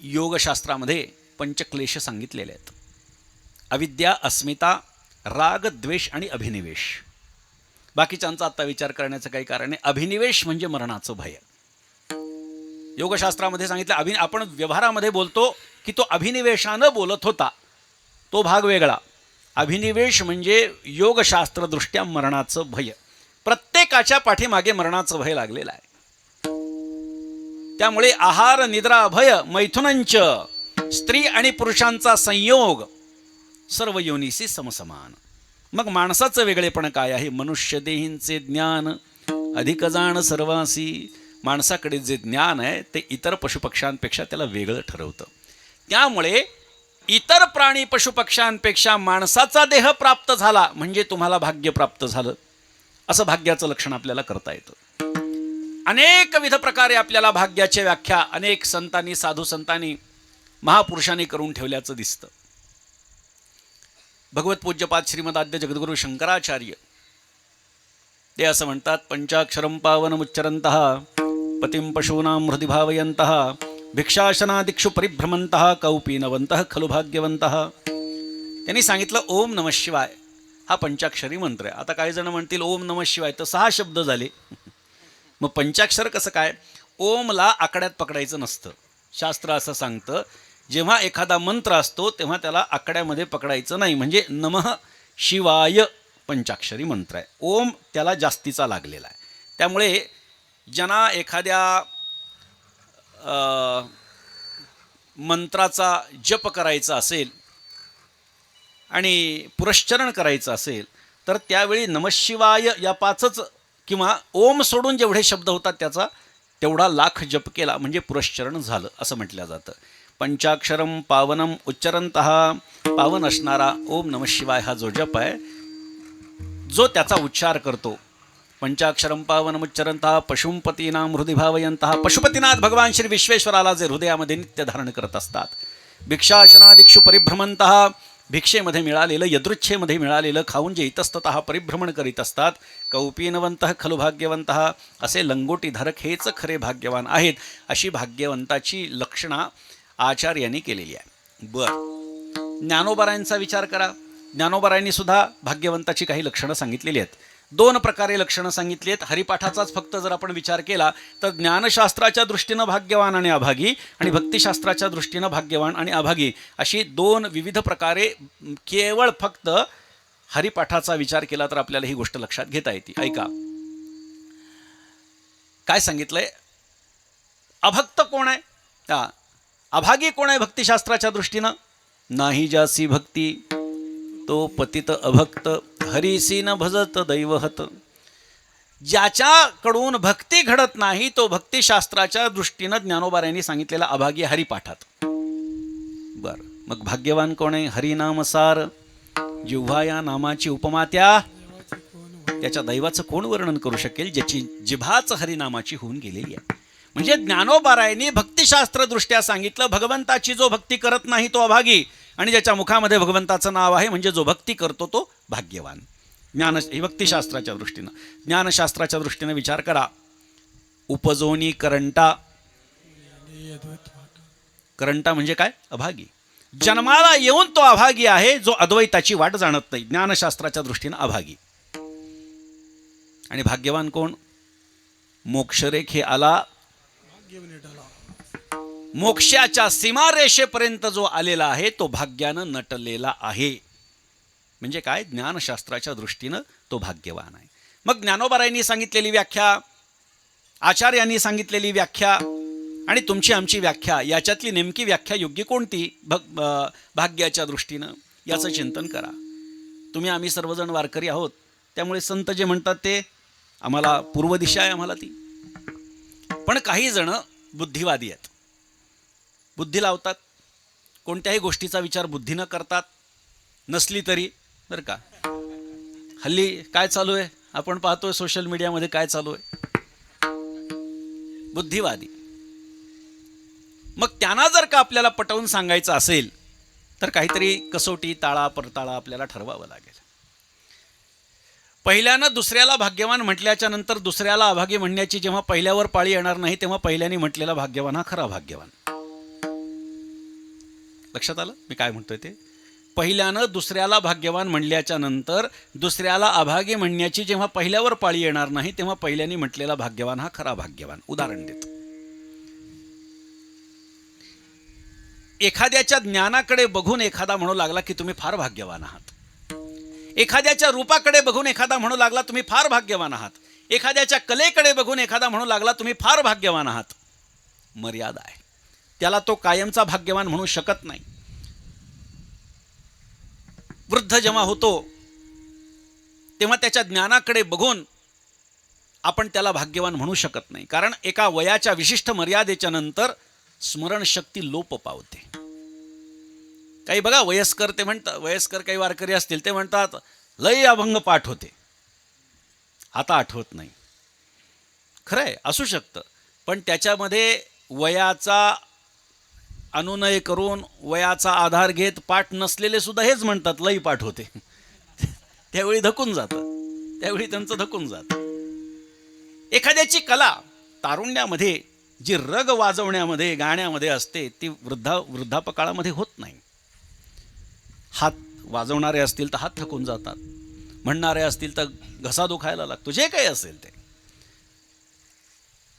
Speaker 2: योगशास्त्रामध्ये पंचक्लेश सांगितलेले आहेत. अविद्या, अस्मिता, राग, द्वेष आणि अभिनिवेश. बाकीच्यांचा आता विचार करण्याचं काही कारण नाही. अभिनिवेश म्हणजे मरणाचं भय. योगशास्त्रामध्ये सांगितलं, आपण व्यवहारामध्ये बोलतो की तो अभिनिवेशानं बोलत होता, तो भाग वेगळा. अभिनिवेश म्हणजे योगशास्त्रदृष्ट्या मरणाचं भय. प्रत्येकाच्या पाठीमागे मरणाचं भय लागलेलं आहे. त्यामुळे आहार निद्रा भय मैथुनंच स्त्री आणि पुरुषांचा संयोग सर्व योनीसी समसमान. मग माणसाचं वेगळेपण काय आहे? मनुष्य देहींचे ज्ञान अधिक जाण सर्वासी. माणसाकडे जे ज्ञान आहे ते इतर पशुपक्ष्यांपेक्षा त्याला वेगळं ठरवतं. त्यामुळे इतर प्राणी पशुपक्ष्यांपेक्षा माणसाचा देह प्राप्त झाला म्हणजे तुम्हाला भाग्य प्राप्त झालं, असं भाग्याचं लक्षण आपल्याला करता येतं. अनेक विध प्रकारे आपल्याला भाग्याची व्याख्या अनेक संतांनी, साधू संतांनी, महापुरुषांनी करून ठेवल्याचं दिसतं. भगवत पूज्यपाद श्रीमदाद्य जगद्गुरु शंकराचार्य ते असं म्हणतात, पंचाक्षरं पावनमुच्चरन्तः पतिं पशूनां हृदि भावयन्तः भिक्षाशनादिक्षु परिभ्रमन्तः कौपीनवन्तः खलु भाग्यवन्तः. त्यांनी सांगितलं ओम नमः शिवाय हा पंचाक्षरी मंत्र आहे. आता काही जण म्हणतील ओम नमः शिवाय तर 6 शब्द झाले, मग पंचाक्षर कसं काय? ओमला आकड्यात पकडायचं नसतं. शास्त्र असं सांगतं, जेव्हा एखादा मंत्र असतो तेव्हा त्याला आकड्यामध्ये पकडायचं नाही. म्हणजे नमः शिवाय पंचाक्षरी मंत्र आहे. ओम त्याला जास्तीचा लागलेला आहे. त्यामुळे ज्यांना एखाद्या मंत्राचा जप करायचा असेल आणि पुरश्चरण करायचं असेल तर त्यावेळी नमशिवाय या 5च किंवा ओम सोडून जेवढे शब्द होतात त्याचा तेवढा लाख जप केला म्हणजे पुरश्चरण झालं असं म्हटलं जातं. पंचाक्षरम पावनम उच्चरंतः, पावन असणारा ओम नमः शिवाय हा जो जप आहे, जो त्याचा उच्चार करतो, पंचाक्षरम पावनम उच्चरंतः पशुपतीनां हृदि भावयन्तः, पशुपतीनाथ भगवान श्री विश्वेश्वराला जे हृदयामध्ये नित्य धारण करत असतात. भिक्षाशनादिक्षु परिभ्रमन्तः, भिक्षेमध्ये मिळालेलं, यदृच्छेमध्ये मिळालेलं खाऊन जे इतस्ततः परिभ्रमण करीत असतात. कौपीनवंतः खलु भाग्यवंतः, असे लंगोटीधारक हेच खरे भाग्यवान आहेत. अशी भाग्यवंताची लक्षणा आचार्यांनी केलेली आहे. ज्ञानोबारायांचा विचार करा. ज्ञानोबारायांनी सुद्धा भाग्यवंताची काही लक्षणं सांगितलेली आहेत. 2 प्रकारे लक्षणं सांगितली आहेत. हरिपाठाचाच फक्त जर आपण विचार केला तर ज्ञानशास्त्राच्या दृष्टीनं भाग्यवान आणि अभागी, आणि भक्तिशास्त्राच्या दृष्टीनं भाग्यवान आणि अभागी, अशी 2 विविध प्रकारे केवळ फक्त हरिपाठाचा विचार केला तर आपल्याला ही गोष्ट लक्षात घेता येते. ऐका काय सांगितलंय. अभक्त कोण आहे? अभागी कोण आहे भक्तिशास्त्राच्या दृष्टीनं? नाही जासी भक्ती तो पतित अभक्त, हरीसी न भजत दैवहत. ज्याच्याकडून भक्ती घडत नाही तो भक्तिशास्त्राच्या दृष्टीनं ज्ञानोबारायांनी सांगितलेला अभागी हरिपाठात. मग भाग्यवान कोण आहे? हरिनामसार, जिव्हा या नामाची उपमा त्याच्या दैवाचं कोण वर्णन करू शकेल ज्याची जिभाच हरिनामाची होऊन गेलेली आहे. म्हणजे ज्ञानोबारायांनी भक्तिशास्त्र दृष्ट्या सांगितलं, भगवंताची जो भक्ती करत नाही तो अभागी, आणि ज्याच्या मुखामध्ये भगवंताचं नाव आहे म्हणजे जो भक्ती करतो तो भाग्यवान. भक्तिशास्त्राच्या दृष्टीनं. ज्ञानशास्त्राच्या दृष्टीनं विचार करा. उपजोनी करंटा. करंटा म्हणजे काय? अभागी. जन्माला येऊन तो अभागी आहे जो अद्वैताची वाट जाणत नाही. ज्ञानशास्त्राच्या दृष्टीनं अभागी. आणि भाग्यवान कोण? मोक्षरेखे आला, मोक्षाच्या सीमारेषेपर्यंत जो आलेला आहे तो भाग्यानं नटलेला आहे. म्हणजे काय? ज्ञानशास्त्राच्या दृष्टीनं तो भाग्यवान आहे. मग ज्ञानोबारायांनी सांगितलेली व्याख्या, आचार्यांनी सांगितलेली व्याख्या आणि तुमची आमची व्याख्या, याच्यातली नेमकी व्याख्या योग्य कोणती भाग्याच्या दृष्टीनं, याचं चिंतन करा. तुम्ही आम्ही सर्वजण वारकरी आहोत, त्यामुळे संत जे म्हणतात ते आम्हाला पूर्व दिशा आहे आम्हाला ती. पण काही जण बुद्धिवादी आहेत. बुद्धी लावतात, कोणत्याही गोष्टीचा विचार बुद्धीनं करतात, नसली तरी. बरं का, हल्ली काय चालू आहे आपण पाहतोय सोशल मीडियामध्ये, काय चालू आहे? बुद्धिवादी. मग त्यांना जर का आपल्याला पटवून सांगायचं असेल तर काहीतरी कसोटी, ताळा परताळा आपल्याला ठरवावं लागेल. पहिल्यानं दुसऱ्याला भाग्यवान म्हटल्याच्या नंतर दुसऱ्याला अभागी म्हणण्याची जेव्हा पहिल्यावर पाळी येणार नाही तेव्हा पहिल्याने म्हटलेला भाग्यवान हा खरा भाग्यवान. लक्षात आलं मी काय म्हणतोय ते? पहिल्यानं दुसऱ्याला भाग्यवान म्हणल्याच्या नंतर दुसऱ्याला अभागी म्हणण्याची जेव्हा पहिल्यावर पाळी येणार नाही तेव्हा पहिल्याने म्हटलेला भाग्यवान हा खरा भाग्यवान. उदाहरण देतो. एखाद्याच्या ज्ञानाकडे बघून एखादा म्हणू लागला की तुम्ही फार भाग्यवान आहात. एखाद्याच्या रूपाकडे बघून एखादा म्हणू लागला तुम्ही फार भाग्यवान आहात. एखाद्याच्या कलेकडे बघून एखादा म्हणू लागला तुम्ही फार भाग्यवान आहात. मर्यादा आहे. त्याला तो कायमचा भाग्यवान म्हणू शकत नाही. वृद्ध जेव्हा होतो तेव्हा त्याच्या ज्ञानाकडे बघून आपण त्याला भाग्यवान म्हणू शकत नाही, कारण एका वयाच्या विशिष्ट मर्यादेच्या नंतर स्मरणशक्ती लोप पावते. काही बघा वयस्कर ते म्हणतात, वयस्कर काही वारकरी असतील ते म्हणतात लय अभंग पाठ होते, आता आठवत नाही. खरंय, असू शकतं, पण त्याच्यामध्ये वयाचा अनुनय करून वयाचा आधार घेत पाठ नसलेले सुद्धा हेच म्हणतात लई पाठ होते. त्यावेळी धकून जातं, त्यावेळी त्यांचं धकून जातं. एखाद्याची कला तारुण्यामध्ये जी रग वाजवण्यामध्ये गाण्यामध्ये असते ती वृद्धापकाळामध्ये होत नाही. हात वाजवणारे असतील तर हात थकून जातात, म्हणणारे असतील तर घसा दुखायला लागतो, जे काही असेल ते.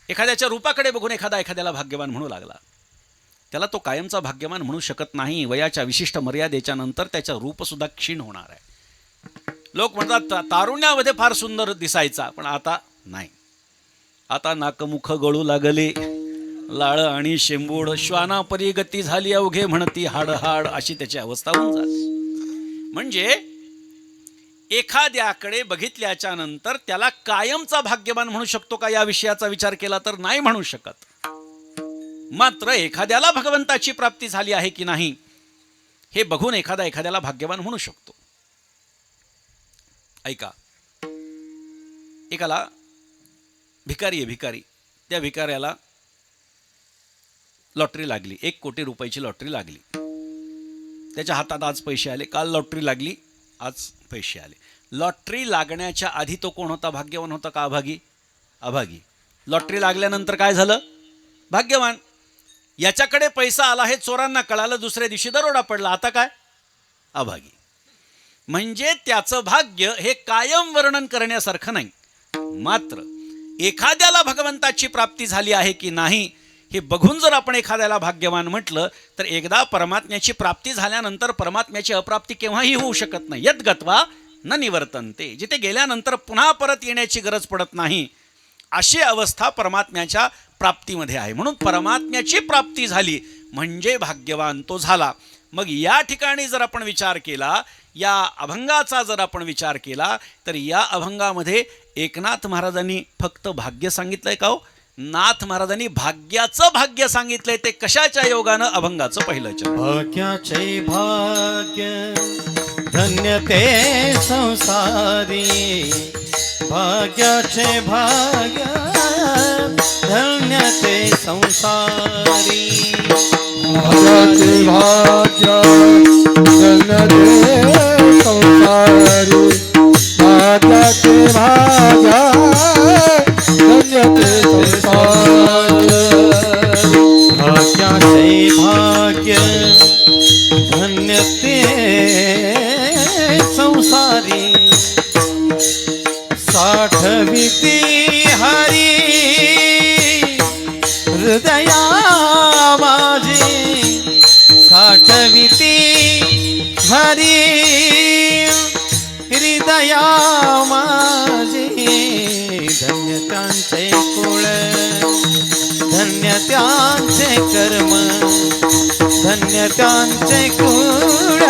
Speaker 2: एखाद्याच्या रूपाकडे बघून एखाद्याला भाग्यवान म्हणू लागला, त्याला तो कायमचा भाग्यवान म्हणू शकत नाही. वयाच्या विशिष्ट मर्यादेच्या नंतर त्याचं रूपसुद्धा क्षीण होणार आहे. लोक म्हणतात तारुण्यामध्ये फार सुंदर दिसायचा, पण आता नाही. आता नाकमुख गळू लागले, लाळ आणि शेंबूड, श्वानापरी गती झाली अवघे म्हणती हाड हाड, अशी त्याची अवस्था होऊन जाते. म्हणजे एखाद्याकडे बघितल्याच्या नंतर त्याला कायमचा भाग्यवान म्हणू शकतो का, या विषयाचा विचार केला तर नाही म्हणू शकत. मात्र एखाद्याला भगवंताची प्राप्ती झाली आहे की नाही हे बघून एखाद्याला भाग्यवान म्हणू शकतो. ऐका, एकाला भिकारी, त्या भिकाऱ्याला लॉटरी लागली, 1 कोटी रुपयाची लॉटरी लागली. त्याच्या हातात आज पैसे आले, काल लॉटरी लागली, आज पैसे आले. लॉटरी लागण्याच्या आधी तो कोण होता, भाग्यवान होता का अभागी? अभागी. लॉटरी लागल्यानंतर काय झालं? भाग्यवान. याच्याकडे पैसा आला हे चोरांना कळालं, दुसऱ्या दिवशी दरोडा पडला, आता काय? अभागी. म्हणजे त्याचं भाग्य हे कायम वर्णन करण्यासारखं नाही. मात्र एखाद्याला भगवंताची प्राप्ती झाली आहे की नाही हे बघून जर आपण एखाद्याला भाग्यवान म्हटलं तर एकदा परमात्म्याची प्राप्ती झाल्यानंतर परमात्म्याची अप्राप्ती केव्हाही होऊ शकत नाही. यत गत्वा न निवर्तन्ते, जिथे गेल्यानंतर पुन्हा परत येण्याची गरज पडत नाही, अशी अवस्था परमात्म्याच्या प्राप्तीमध्ये आहे. म्हणून परमात्म्याची प्राप्ती झाली म्हणजे भाग्यवान तो झाला. मग या ठिकाणी जर आपण विचार केला, या अभंगाचा जर आपण विचार केला तर या अभंगामध्ये एकनाथ महाराजांनी फक्त भाग्य सांगितलंय का हो? नाथ महाराजांनी भाग्याचं भाग्य सांगितलंय. ते कशाच्या योगानं? अभंगाचं पहिलं चरण.
Speaker 1: भाग्याचे भाग्य धन्य ते संसारी, भाग्याचे भाग्य धन्य ते संसारी, भाग्याचे भाग्य धन्य ते संसारी, भाग्याचे भाग्य धन्य ते संसारी, भाग्याचे भाग्य धन्य ते संसारी, साठविती हरी हृदया माझी, साठविती हरी हृदया माझी, धन्य त्यांचे कुळ धन्य त्यांचे कर्म, धन्य त्यांचे कुळ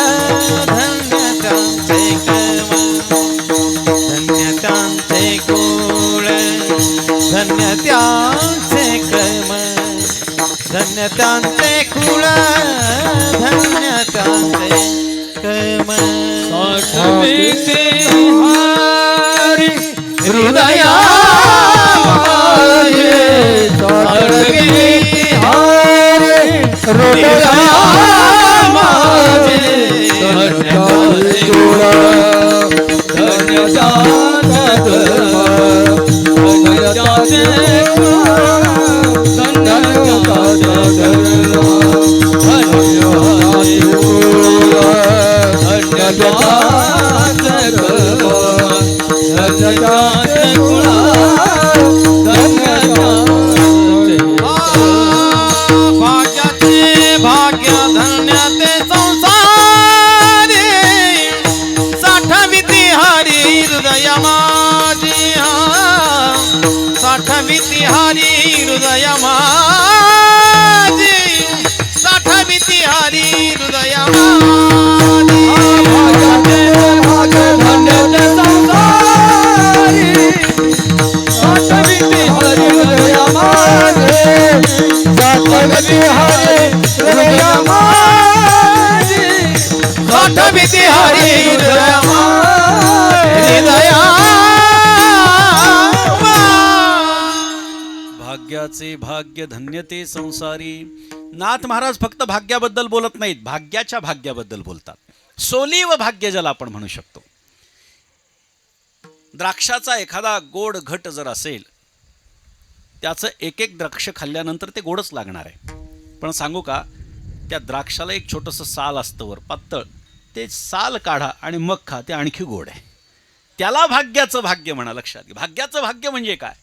Speaker 1: धन्य त्यांचे कर्म, धन्य त्यांचे कुळ धन्य त्यांचे कर्म, धन्य त्यांचे कुळ धन्य त्यांचे कर्म, साठविते हरी हृदया माझे, साठविते हरी हृदया माझे, धन्य त्यांचे कुळ धन्य त्यांचे कर्म, धन्य त्यांचे भाग्याचे भाग्य धन्य ते संसारी, साठविती हरी हृदया माझी, साठविती हरी हृदया माझी,
Speaker 2: भाग्याचे भाग्य धन्य ते संसारी. नाथ महाराज फक्त भाग्याबद्दल बोलत नाहीत, भाग्याच्या भाग्याबद्दल बोलतात. सोली व भाग्य ज्याला आपण म्हणू शकतो. द्राक्षाचा एखादा गोड घट जर असेल, त्याचं एक एक द्राक्ष खाल्ल्यानंतर ते गोडच लागणार आहे. पण सांगू का, त्या द्राक्षाला एक छोटंसं साल असतं वर पातळ, ते साल काढा आणि मग खा, ते आणखी गोड आहे. त्याला भाग्याचं भाग्य म्हणा. लक्षात घ्या, भाग्याचं भाग्य म्हणजे काय,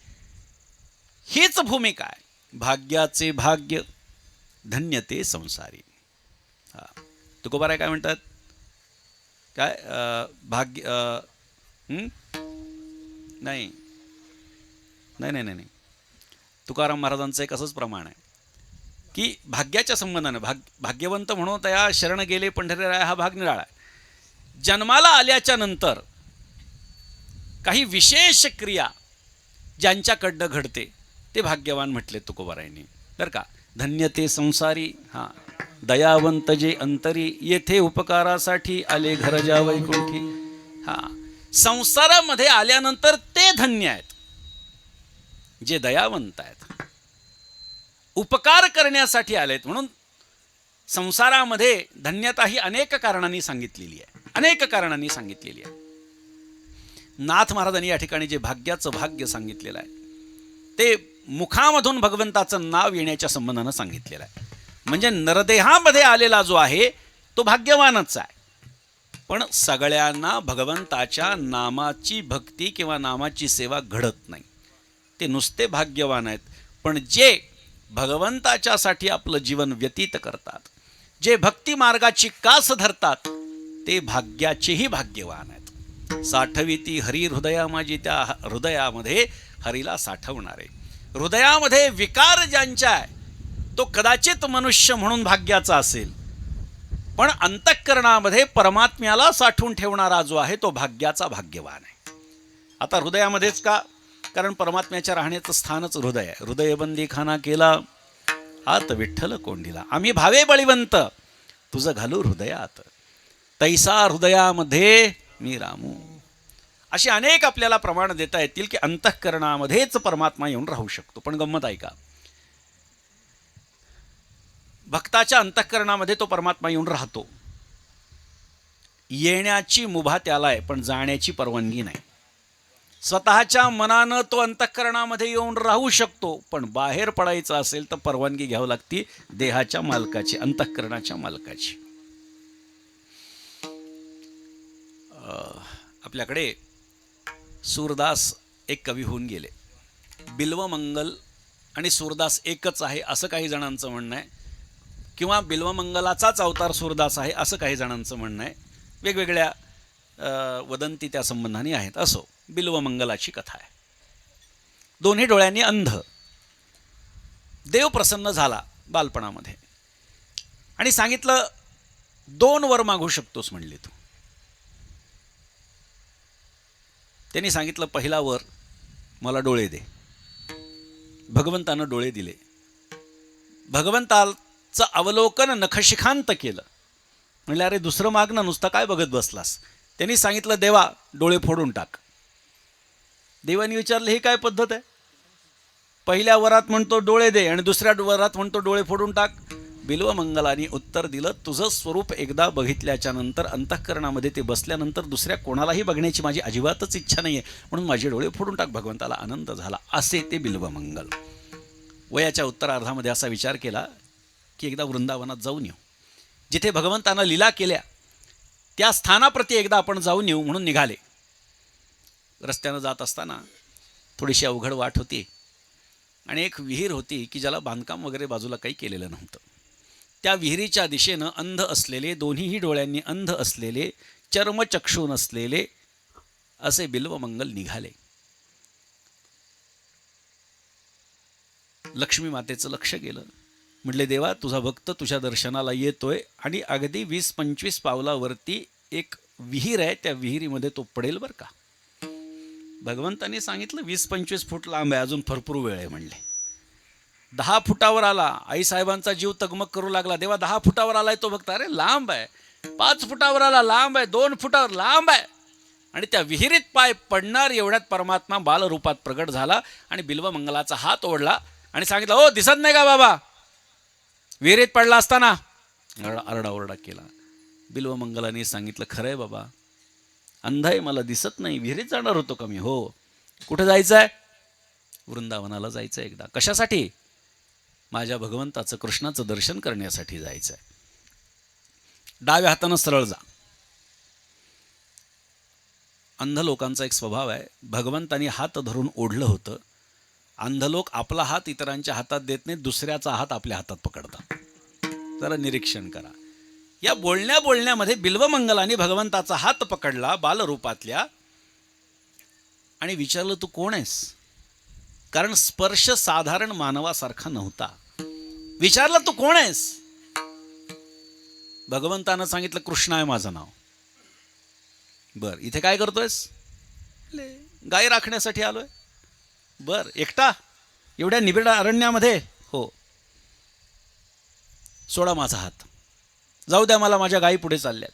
Speaker 2: हीच भूमिका आहे. भाग्याचे भाग्य धन्य ते संसारी. हा, तुकोबाराय काय म्हणतात, काय भाग्य नाही नाही नाही नाही तुकाराम महाराजांचं एक असंच प्रमाण आहे की भाग्याच्या संबंधाने भाग्यवंत म्हणून तया शरण गेले पंढरी राय हा भाग निराळा आहे. जन्माला आल्याच्या नंतर काही विशेष क्रिया ज्यांच्याकडनं घडते ते भाग्यवान म्हटले तुकोबारायांनी. बरं का, धन्य ते संसारी. हां, दयावंत जे अंतरी, येथे उपकारासाठी आले घर जा वैकुंठी. हां, संसारामध्ये आल्यानंतर ते धन्य आहेत जे दयावंत आहेत, उपकार करण्यासाठी आलेत. म्हणून संसारामध्ये धन्यता ही अनेक कारणांनी सांगितलेली आहे, अनेक कारणांनी सांगितलेली आहे. नाथ महाराजांनी या ठिकाणी जे भाग्याचं भाग्य सांगितलेलं आहे ते मुखामधून भगवंताचं नाव येण्याच्या संबंधानं सांगितलेलं आहे. म्हणजे नरदेहामध्ये आलेला जो आहे तो भाग्यवानच आहे. पण सगळ्यांना भगवंताच्या नामाची भक्ती किंवा नामाची सेवा घडत नाही. ते नुसते भाग्यवान आहेत. पण जे भगवंताच्यासाठी आपलं जीवन व्यतीत करतात, जे भक्ती मार्गाची कास धरतात, ते भाग्याचेही भाग्यवान आहेत. साठविती हरी हृदया माझी, त्या हृदयामध्ये हरीला साठवणारे. हृदयामध्ये विकार ज्यांच्या आहे तो कदाचित मनुष्य म्हणून भाग्याचा असेल, पण अंतःकरणामध्ये परमात्म्याला साठवून ठेवणारा जो आहे तो भाग्याचा भाग्यवान आहे. आता हृदयामध्येच का, कारण परमात्म्याच्या राहण्याचं स्थानच हृदय आहे. हृदयबंदी खाना केला आत विठ्ठल कोंडीला, आम्ही भावे बळीवंत तुझं घालू हृदयात, तैसा हृदयामध्ये मी रामू. अशी अनेक आपल्याला प्रमाण देता येतील की अंतःकरणामध्येच परमात्मा येऊन राहू शकतो. पण गंमत ऐका, भक्ताच्या अंतःकरणामध्ये तो परमात्मा येऊन राहतो. येण्याची मुभा त्याला आहे, पण जाण्याची परवानगी नाही. स्वतःच्या मनानं तो अंतःकरणामध्ये येऊन राहू शकतो, पण बाहेर पडायचं असेल तर परवानगी घ्यावी लागती देहाच्या मालकाची, अंतःकरणाच्या मालकाची. आपल्याकडे सूरदास एक कवी होऊन गेले. बिल्वमंगल आणि सूरदास एकच आहे असं काही जणांचं म्हणणं आहे, किंवा बिल्वमंगलाचाच अवतार सूरदास आहे असं काही जणांचं म्हणणं आहे. वेगवेगळ्या वदंती त्या संबंधाने आहेत. असो, बिल्वमंगलाची कथा आहे. दोन्ही डोळ्यांनी अंध. देव प्रसन्न झाला बालपणामध्ये आणि सांगितलं 2 वर मागू शकतोस म्हणले तू. त्यांनी सांगितलं पहिला वर मला डोळे दे. भगवंतानं डोळे दिले. भगवंताचं अवलोकन नखशिखांत केलं. म्हणले अरे दुसरं माग ना, नुसतं काय बघत बसलास. त्यांनी सांगितलं देवा डोळे फोडून टाक. देवाने विचारलं ही काय पद्धत आहे, पहिल्या वरात म्हणतो डोळे दे आणि दुसऱ्या वरात म्हणतो डोळे फोडून टाक. बिल्वमंगलाने उत्तर दिलं तुझं स्वरूप एकदा बघितल्याच्या नंतर अंतःकरणामध्ये ते बसल्यानंतर दुसऱ्या कोणालाही बघण्याची माझी अजिबातच इच्छा नाही आहे, म्हणून माझे डोळे फोडून टाक. भगवंताला आनंद झाला. असे ते बिल्वमंगल. वयाच्या उत्तरार्धामध्ये असा विचार केला की एकदा वृंदावनात जाऊन येऊ, जिथे भगवंतानं लीला केल्या त्या स्थानाप्रती एकदा आपण जाऊन येऊ म्हणून निघाले. रस्त्यानं जात असताना थोडीशी अवघड वाट होती आणि एक विहीर होती की ज्याला बांधकाम वगैरे बाजूला काही केलेलं नव्हतं. त्या विहिरीच्या दिशेनं अंध असलेले, दोन्हीही डोळ्यांनी अंध असलेले, चर्मचक्षू नसलेले असे बिल्वमंगल निघाले. लक्ष्मी मातेचं लक्ष गेलं. म्हटले देवा तुझा भक्त तुझ्या दर्शनाला येतोय आणि अगदी 20-25 पावलावरती एक विहीर आहे, त्या विहिरीमध्ये तो पडेल बरं का. भगवंतांनी सांगितलं 20-25 फूट लांब आहे, अजून भरपूर वेळ आहे म्हणले. 10 फुटावर आला. आईसाहेबांचा जीव तगमग करू लागला. देवा 10 फुटावर आलाय तो भक्त, अरे लांब आहे. 5 फुटावर आला, लांब आहे. 2 फुटावर, लांब आहे. आणि त्या विहिरीत पाय पडणार एवढ्यात परमात्मा बालरूपात प्रगट झाला आणि बिल्वमंगलाचा हात ओढला आणि सांगितलं, हो दिसत नाही का बाबा, विहिरीत पडला असताना. आरडाओरडा केला. बिल्वमंगलाने सांगितलं, खरंय बाबा, अंध आहे, मला दिसत नाही, विहिरीत जाणार होतो का मी. हो. कुठे जायचंय? वृंदावनाला जायचं एकदा. कशासाठी? माझ्या भगवंताचं, कृष्णाचं दर्शन करण्यासाठी जायचंय. डाव्या हातानं सरळ जा. अंध लोकांचा एक स्वभाव आहे, भगवंतानी हात धरून ओढलं होतं. अंध लोक आपला हात इतरांच्या हातात देत नाहीत, दुसऱ्याचा हात आपल्या हातात पकडतात. जरा निरीक्षण करा. या बोलण्यामध्ये बिल्वमंगलाने भगवंताचा हात पकडला बालरूपातल्या आणि विचारलं, तू कोण आहेस? कारण स्पर्श साधारण मानवासारखा नव्हता. विचारलं, तू कोण आहेस? भगवंतानं सांगितलं, कृष्ण आहे माझं नाव. बर, इथे काय करतोयस? गाय राखण्यासाठी आलोय. बर, एकटा एवढ्या निबिड अरण्यामध्ये? हो. सोडा माझा हात, जाऊ द्या मला, माझ्या गायी पुढे चालल्यात.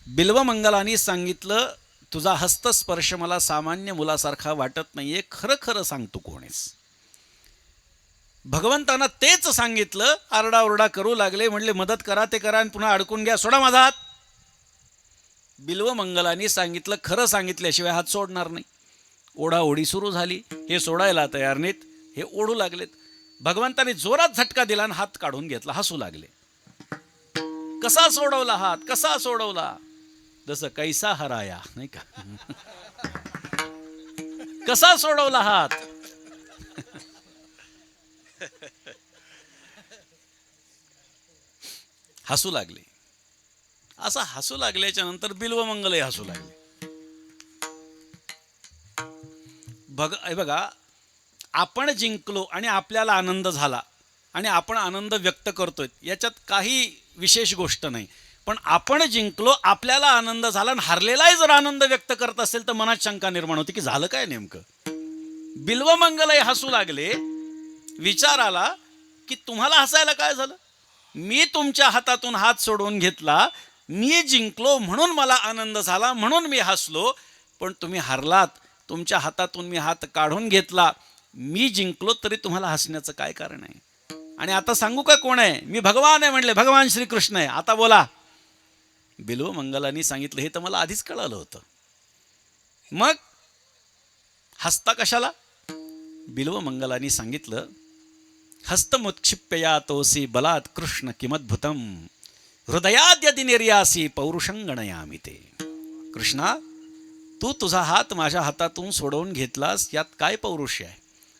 Speaker 2: बिल्वमंगलांनी सांगितलं, तुझा हस्तस्पर्श मला सामान्य मुलासारखा वाटत नाहीये, खरं खरं सांग तू कोण आहेस? भगवंतांना तेच सांगितलं. आरडाओरडा करू लागले, म्हणले मदत करा, ते करा आणि पुन्हा अडकून घ्या, सोडा माझा हात. बिल्वमंगलांनी सांगितलं, खरं सांगितल्याशिवाय हात सोडणार नाही. ओढाओढी सुरू झाली. हे सोडायला तयार नाहीत, हे ओढू लागलेत. भगवंताने जोरात झटका दिला आणि हात काढून घेतला. हसू लागले. कसा सोडवला हात, कसा सोडवला? जसं कैसा हराया, नाही का? कसा सोडवला हात? हसू लागले. असा हसू लागल्याच्या नंतर बिल्वमंगलही हसू लागले. बघा, आपण जिंकलो आणि आपल्याला आनंद झाला आणि आपण आनंद व्यक्त करतोय, याच्यात काही विशेष गोष्ट नाही. पण आपण जिंकलो, आपल्याला आनंद झाला आणि हरलेलाही जर आनंद व्यक्त करत असेल तर मनात शंका निर्माण होती की झालं काय नेमकं. बिल्वमंगलही हसू लागले. विचार आला की तुम्हाला हसायला काय झालं? मी तुमच्या हातातून हात सोडवून घेतला, मी जिंकलो म्हणून मला आनंद झाला, म्हणून मी हसलो. पण तुम्ही हरलात, तुमच्या हातातून मी हात काढून घेतला, मी जिंकलो, तरी तुम्हाला हसण्याचं काय कारण आहे? आणि आता सांगू का कोण आहे? मी भगवान आहे म्हणले, भगवान श्रीकृष्ण आहे. आता बोला. बिल्वमंगलांनी सांगितलं, हे तर मला आधीच कळालं होतं. मग हसता कशाला? बिल्वमंगलांनी सांगितलं, हस्तमुत्क्षिप्य तोसी बलात् कृष्ण किमद्भुतम हृदयाद्यदि निर्यासी पौरुषं गणयामि ते. कृष्णा, तू तुझा हात माझ्या हातातून सोडवून घेतलास, यात काय पौरुष आहे,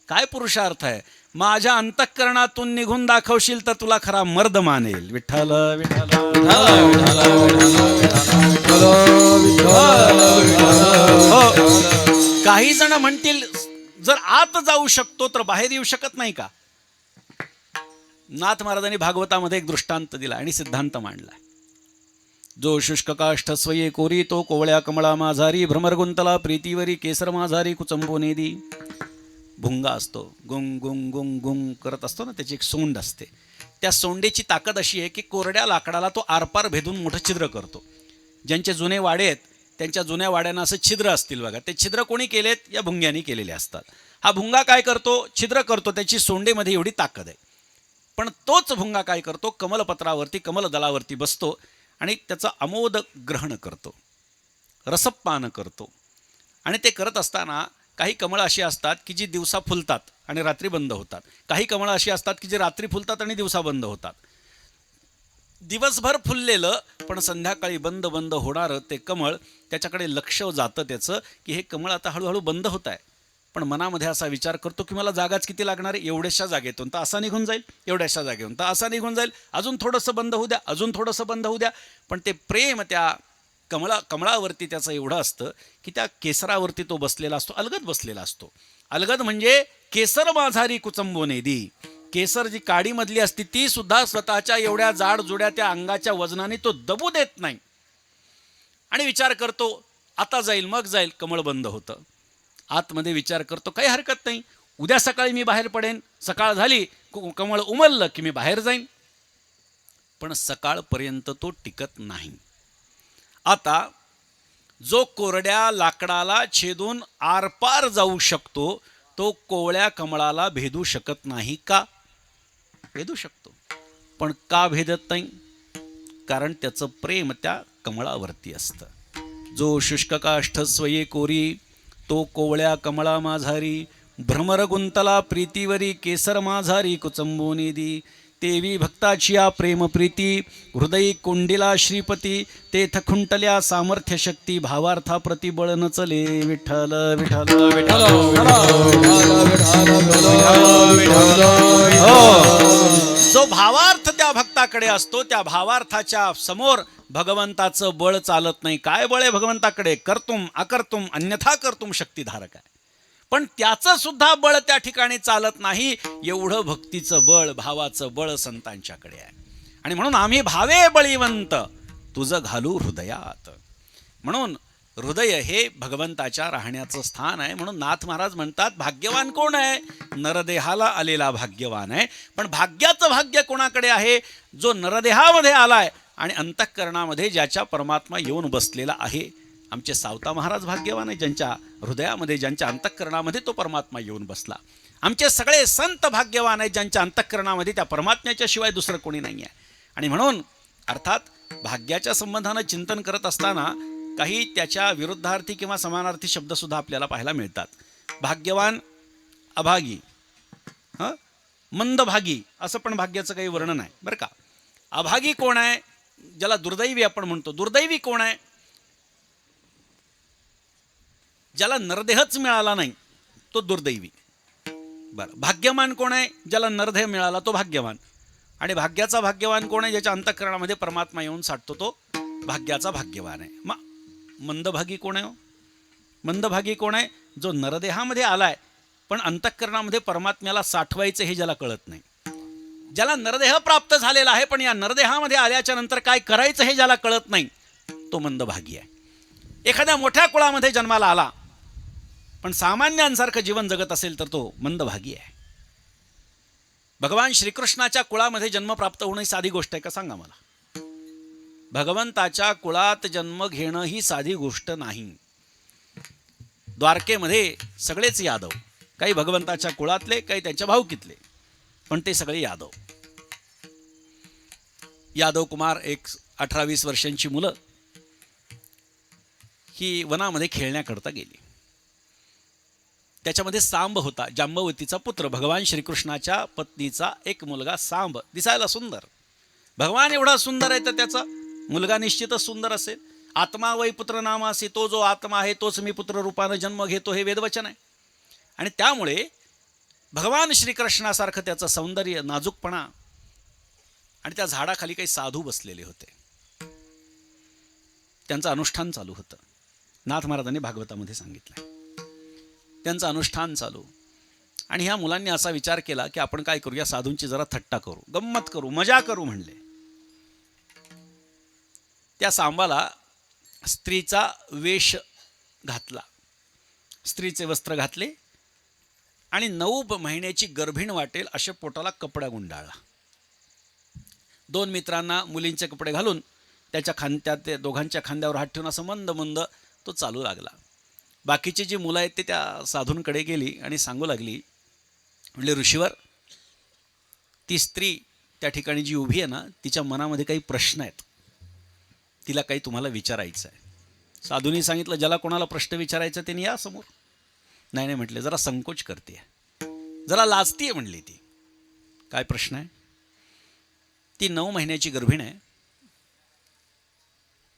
Speaker 2: काय पुरुषार्थ आहे? माझ्या अंतःकरणातून निघून दाखवशील तर तुला खरा मर्द मानेल. विठ्ठल विठ्ठल काही जण म्हणतील, जर आत जाऊ शकतो तर बाहेर येऊ शकत नाही का? नाथ महाराजांनी भागवतामध्ये एक दृष्टांत दिला आणि सिद्धांत मांडला. जो शुष्क काष्ठ स्वये कोरी, तो कोवळ्या कमळा माझारी, भ्रमर गुंतला प्रीतीवरी, केसर माझारी कुचंबो नेदी. भुंगा असतो, गुंग गुंग गुंग गुंग करत असतो ना, त्याची एक सोंड असते. त्या सोंडेची ताकद अशी आहे की कोरड्या लाकडाला तो आरपार भेदून मोठं छिद्र करतो. ज्यांचे जुने वाडे आहेत, त्यांच्या जुन्या वाड्यांना असं छिद्र असतील बघा, ते छिद्र कोणी केलेत? या भुंग्यानी केलेले असतात. हा भुंगा काय करतो? छिद्र करतो. त्याची सोंडेमध्ये एवढी ताकद आहे. पण तोच भुंगा काय करतो? कमलपत्रावरती, कमलदलावरती बसतो आणि त्याचं अमोद ग्रहण करतो, रसपान करतो. आणि ते करत असताना काही कमळं अशी असतात की जी दिवसा फुलतात आणि रात्री बंद होतात. काही कमळं अशी असतात की जी रात्री फुलतात आणि दिवसा बंद होतात. दिवसभर फुललेलं पण संध्याकाळी बंद बंद होणारं ते कमळ, त्याच्याकडे लक्ष जातं त्याचं की हे कमळ आता हळूहळू बंद होत आहे. पण मनामध्ये असा विचार करतो की मला जागाच किती लागणार आहे? एवढ्याशा जागेतून तर असा निघून जाईल, एवढ्याशा जागेतून तर असा निघून जाईल, अजून थोडंसं बंद होऊ द्या, अजून थोडंसं बंद होऊ द्या. पण ते प्रेम त्या कमळावरती त्याचं एवढं असतं की त्या केसरावरती तो बसलेला असतो, अलगद बसलेला असतो. अलगद म्हणजे केसर माझारी कुचंबो नेदी. केसर जी काडीमधली असती ती सुद्धा स्वतःच्या एवढ्या जाड जुड्या त्या अंगाच्या वजनाने तो दबू देत नाही. आणि विचार करतो आता जाईल, मग जाईल. कमळ बंद होतं. आतमध्ये विचार करतो काही हरकत नाही, उद्या सकाळी मी बाहेर पडेन, सकाळ झाली कमळ उमललं की मी बाहेर जाईन. पण सकाळपर्यंत तो टिकत नाही. आता जो कोरड्या लाकडाला छेदून आरपार जाऊ शकतो तो कोवळ्या कमळाला भेदू शकत नाही का? भेदू शकतो, पण का भेदत नाही? कारण त्याचं प्रेम त्या कमळावरती असतं. जो शुष्क काष्ठ स्वये कोरी, तो कोवळ्या कमळा माझारी. भ्रमर गुंतला प्रीतीवरी, केसर माझारी कुचंबोनी दी. तेवी भक्ताची या प्रेम प्रीती, हृदयी कोंडिला श्रीपती. तेथ खुंटल्या सामर्थ्य शक्ती, भावार्था प्रतिबळ नचले. विठ्ठल विठ्ठल विठ्ठल जो भावार्थ त्या भक्ताकडे असतो, त्या भावार्थाच्या समोर भगवंताचं बळ चालत नाही. काय बळ आहे भगवंताकडे? कर्तुम अकर्तुम अन्यथा कर्तुम शक्तिधारक आहे. पण त्याचं सुद्धा बळ त्या ठिकाणी चालत नाही. एवढं भक्तीचं बळ, भावाचं बळ संतांच्याकडे आहे. आणि म्हणून आम्ही भावे बळीवंत तुझं घालू हृदयात. म्हणून हृदय हे भगवंताच्या राहण्याचं स्थान आहे. म्हणून नाथ महाराज म्हणतात, भाग्यवान कोण आहे? नरदेहाला आलेला भाग्यवान आहे. पण भाग्याचं भाग्य कोणाकडे आहे? जो नरदेहामध्ये आलाय आणि अंतःकरणामध्ये ज्याच्या परमात्मा येऊन बसलेला आहे. आमचे सावता महाराज भाग्यवान आहे, ज्यांच्या हृदयामध्ये, ज्यांच्या अंतःकरणामध्ये तो परमात्मा येऊन बसला. आमचे सगळे संत भाग्यवान आहेत, ज्यांच्या अंतःकरणामध्ये त्या परमात्म्याच्या शिवाय दुसरं कोणी नाही आहे. आणि म्हणून अर्थात भाग्याच्या संबंधानं चिंतन करत असताना काही त्याच्या विरुद्धार्थी किंवा समानार्थी शब्दसुद्धा आपल्याला पाहायला मिळतात. भाग्यवान, अभागी, मंदभागी, असं पण भाग्याचं काही वर्णन आहे बरं का. अभागी कोण आहे? ज्याला दुर्दैवी आपण म्हणतो. दुर्दैवी कोण आहे? ज्याला नरदेहच मिळाला नाही तो दुर्दैवी. बरं, भाग्यवान कोण आहे? ज्याला नरदेह मिळाला तो भाग्यवान. आणि भाग्याचा भाग्यवान कोण आहे? ज्याच्या अंतःकरणामध्ये परमात्मा येऊन साठतो तो भाग्याचा भाग्यवान आहे. मग मंदभागी कोण आहे? मंदभागी कोण आहे? जो नरदेहामध्ये आलाय पण अंतःकरणामध्ये परमात्म्याला साठवायचं हे ज्याला कळत नाही. ज्याला नरदेह प्राप्त झालेला आहे पण या नरदेहामध्ये आल्याच्या नंतर काय करायचं हे ज्याला कळत नाही, तो मंदभागी आहे. एखाद्या मोठ्या कुळामध्ये जन्माला आला पण सामान्यांसारखं जीवन जगत असेल तर तो मंदभागी आहे. भगवान श्रीकृष्णाच्या कुळामध्ये जन्म प्राप्त होणं ही साधी गोष्ट आहे का? सांगा मला. भगवंताच्या कुळात जन्म घेणं ही साधी गोष्ट नाही. द्वारकेमध्ये सगळेच यादव, काही भगवंताच्या कुळातले, काही त्यांच्या भाऊकीतले, पण ते सगळे यादव. यादव कुमार, एक 18-20 वर्षांची मुलं ही वनामध्ये खेळण्याकरता गेली. त्याच्यामध्ये सांब होता, जांबवतीचा पुत्र, भगवान श्रीकृष्णाच्या पत्नीचा एक मुलगा सांब. दिसायला सुंदर. भगवान एवढा सुंदर आहे तर त्याचा मुलगा निश्चितच सुंदर असेल. आत्मा वै पुत्र नामासी, तो जो आत्मा आहे तोच मी पुत्र रूपानं जन्म घेतो, हे वेदवचन आहे. आणि त्यामुळे भगवान श्रीकृष्णासारखं त्याचं सौंदर्य, नाजूकपणा. आणि त्या झाडाखाली काही साधू बसलेले होते, त्यांचं अनुष्ठान चालू होतं. नाथ महाराजांनी भागवतामध्ये सांगितलं त्यांचं अनुष्ठान चालू. आणि ह्या मुलांनी असा विचार केला की आपण काय करू, या साधूंची जरा थट्टा करू, गंमत करू, मजा करू म्हणले. त्या सांबाला स्त्रीचा वेश घातला, स्त्रीचे वस्त्र घातले आणि 9 महिन्याची गर्भिण वाटेल अशा पोटाला कपडा गुंडाळला. 2 मित्रांना मुलींचे कपडे घालून त्याच्या ते दोघांच्या खांद्यावर हात ठेवून असं मंद मंद तो चालू लागला. बाकीची जी मुलं आहेत ते त्या साधूंकडे गेली आणि सांगू लागली, म्हणजे ऋषीवर, ती स्त्री त्या ठिकाणी जी उभी आहे ना, तिच्या मनामध्ये काही प्रश्न आहेत, तिला काही तुम्हाला विचारायचं आहे. साधूंनी सांगितलं, ज्याला कोणाला प्रश्न विचारायचा त्यांनी या समोर. नाही नाही म्हटले, जरा संकोच करते, जरा लाजतीये म्हणली ती. काय प्रश्न आहे? ती 9 महिन्याची गर्भिण आहे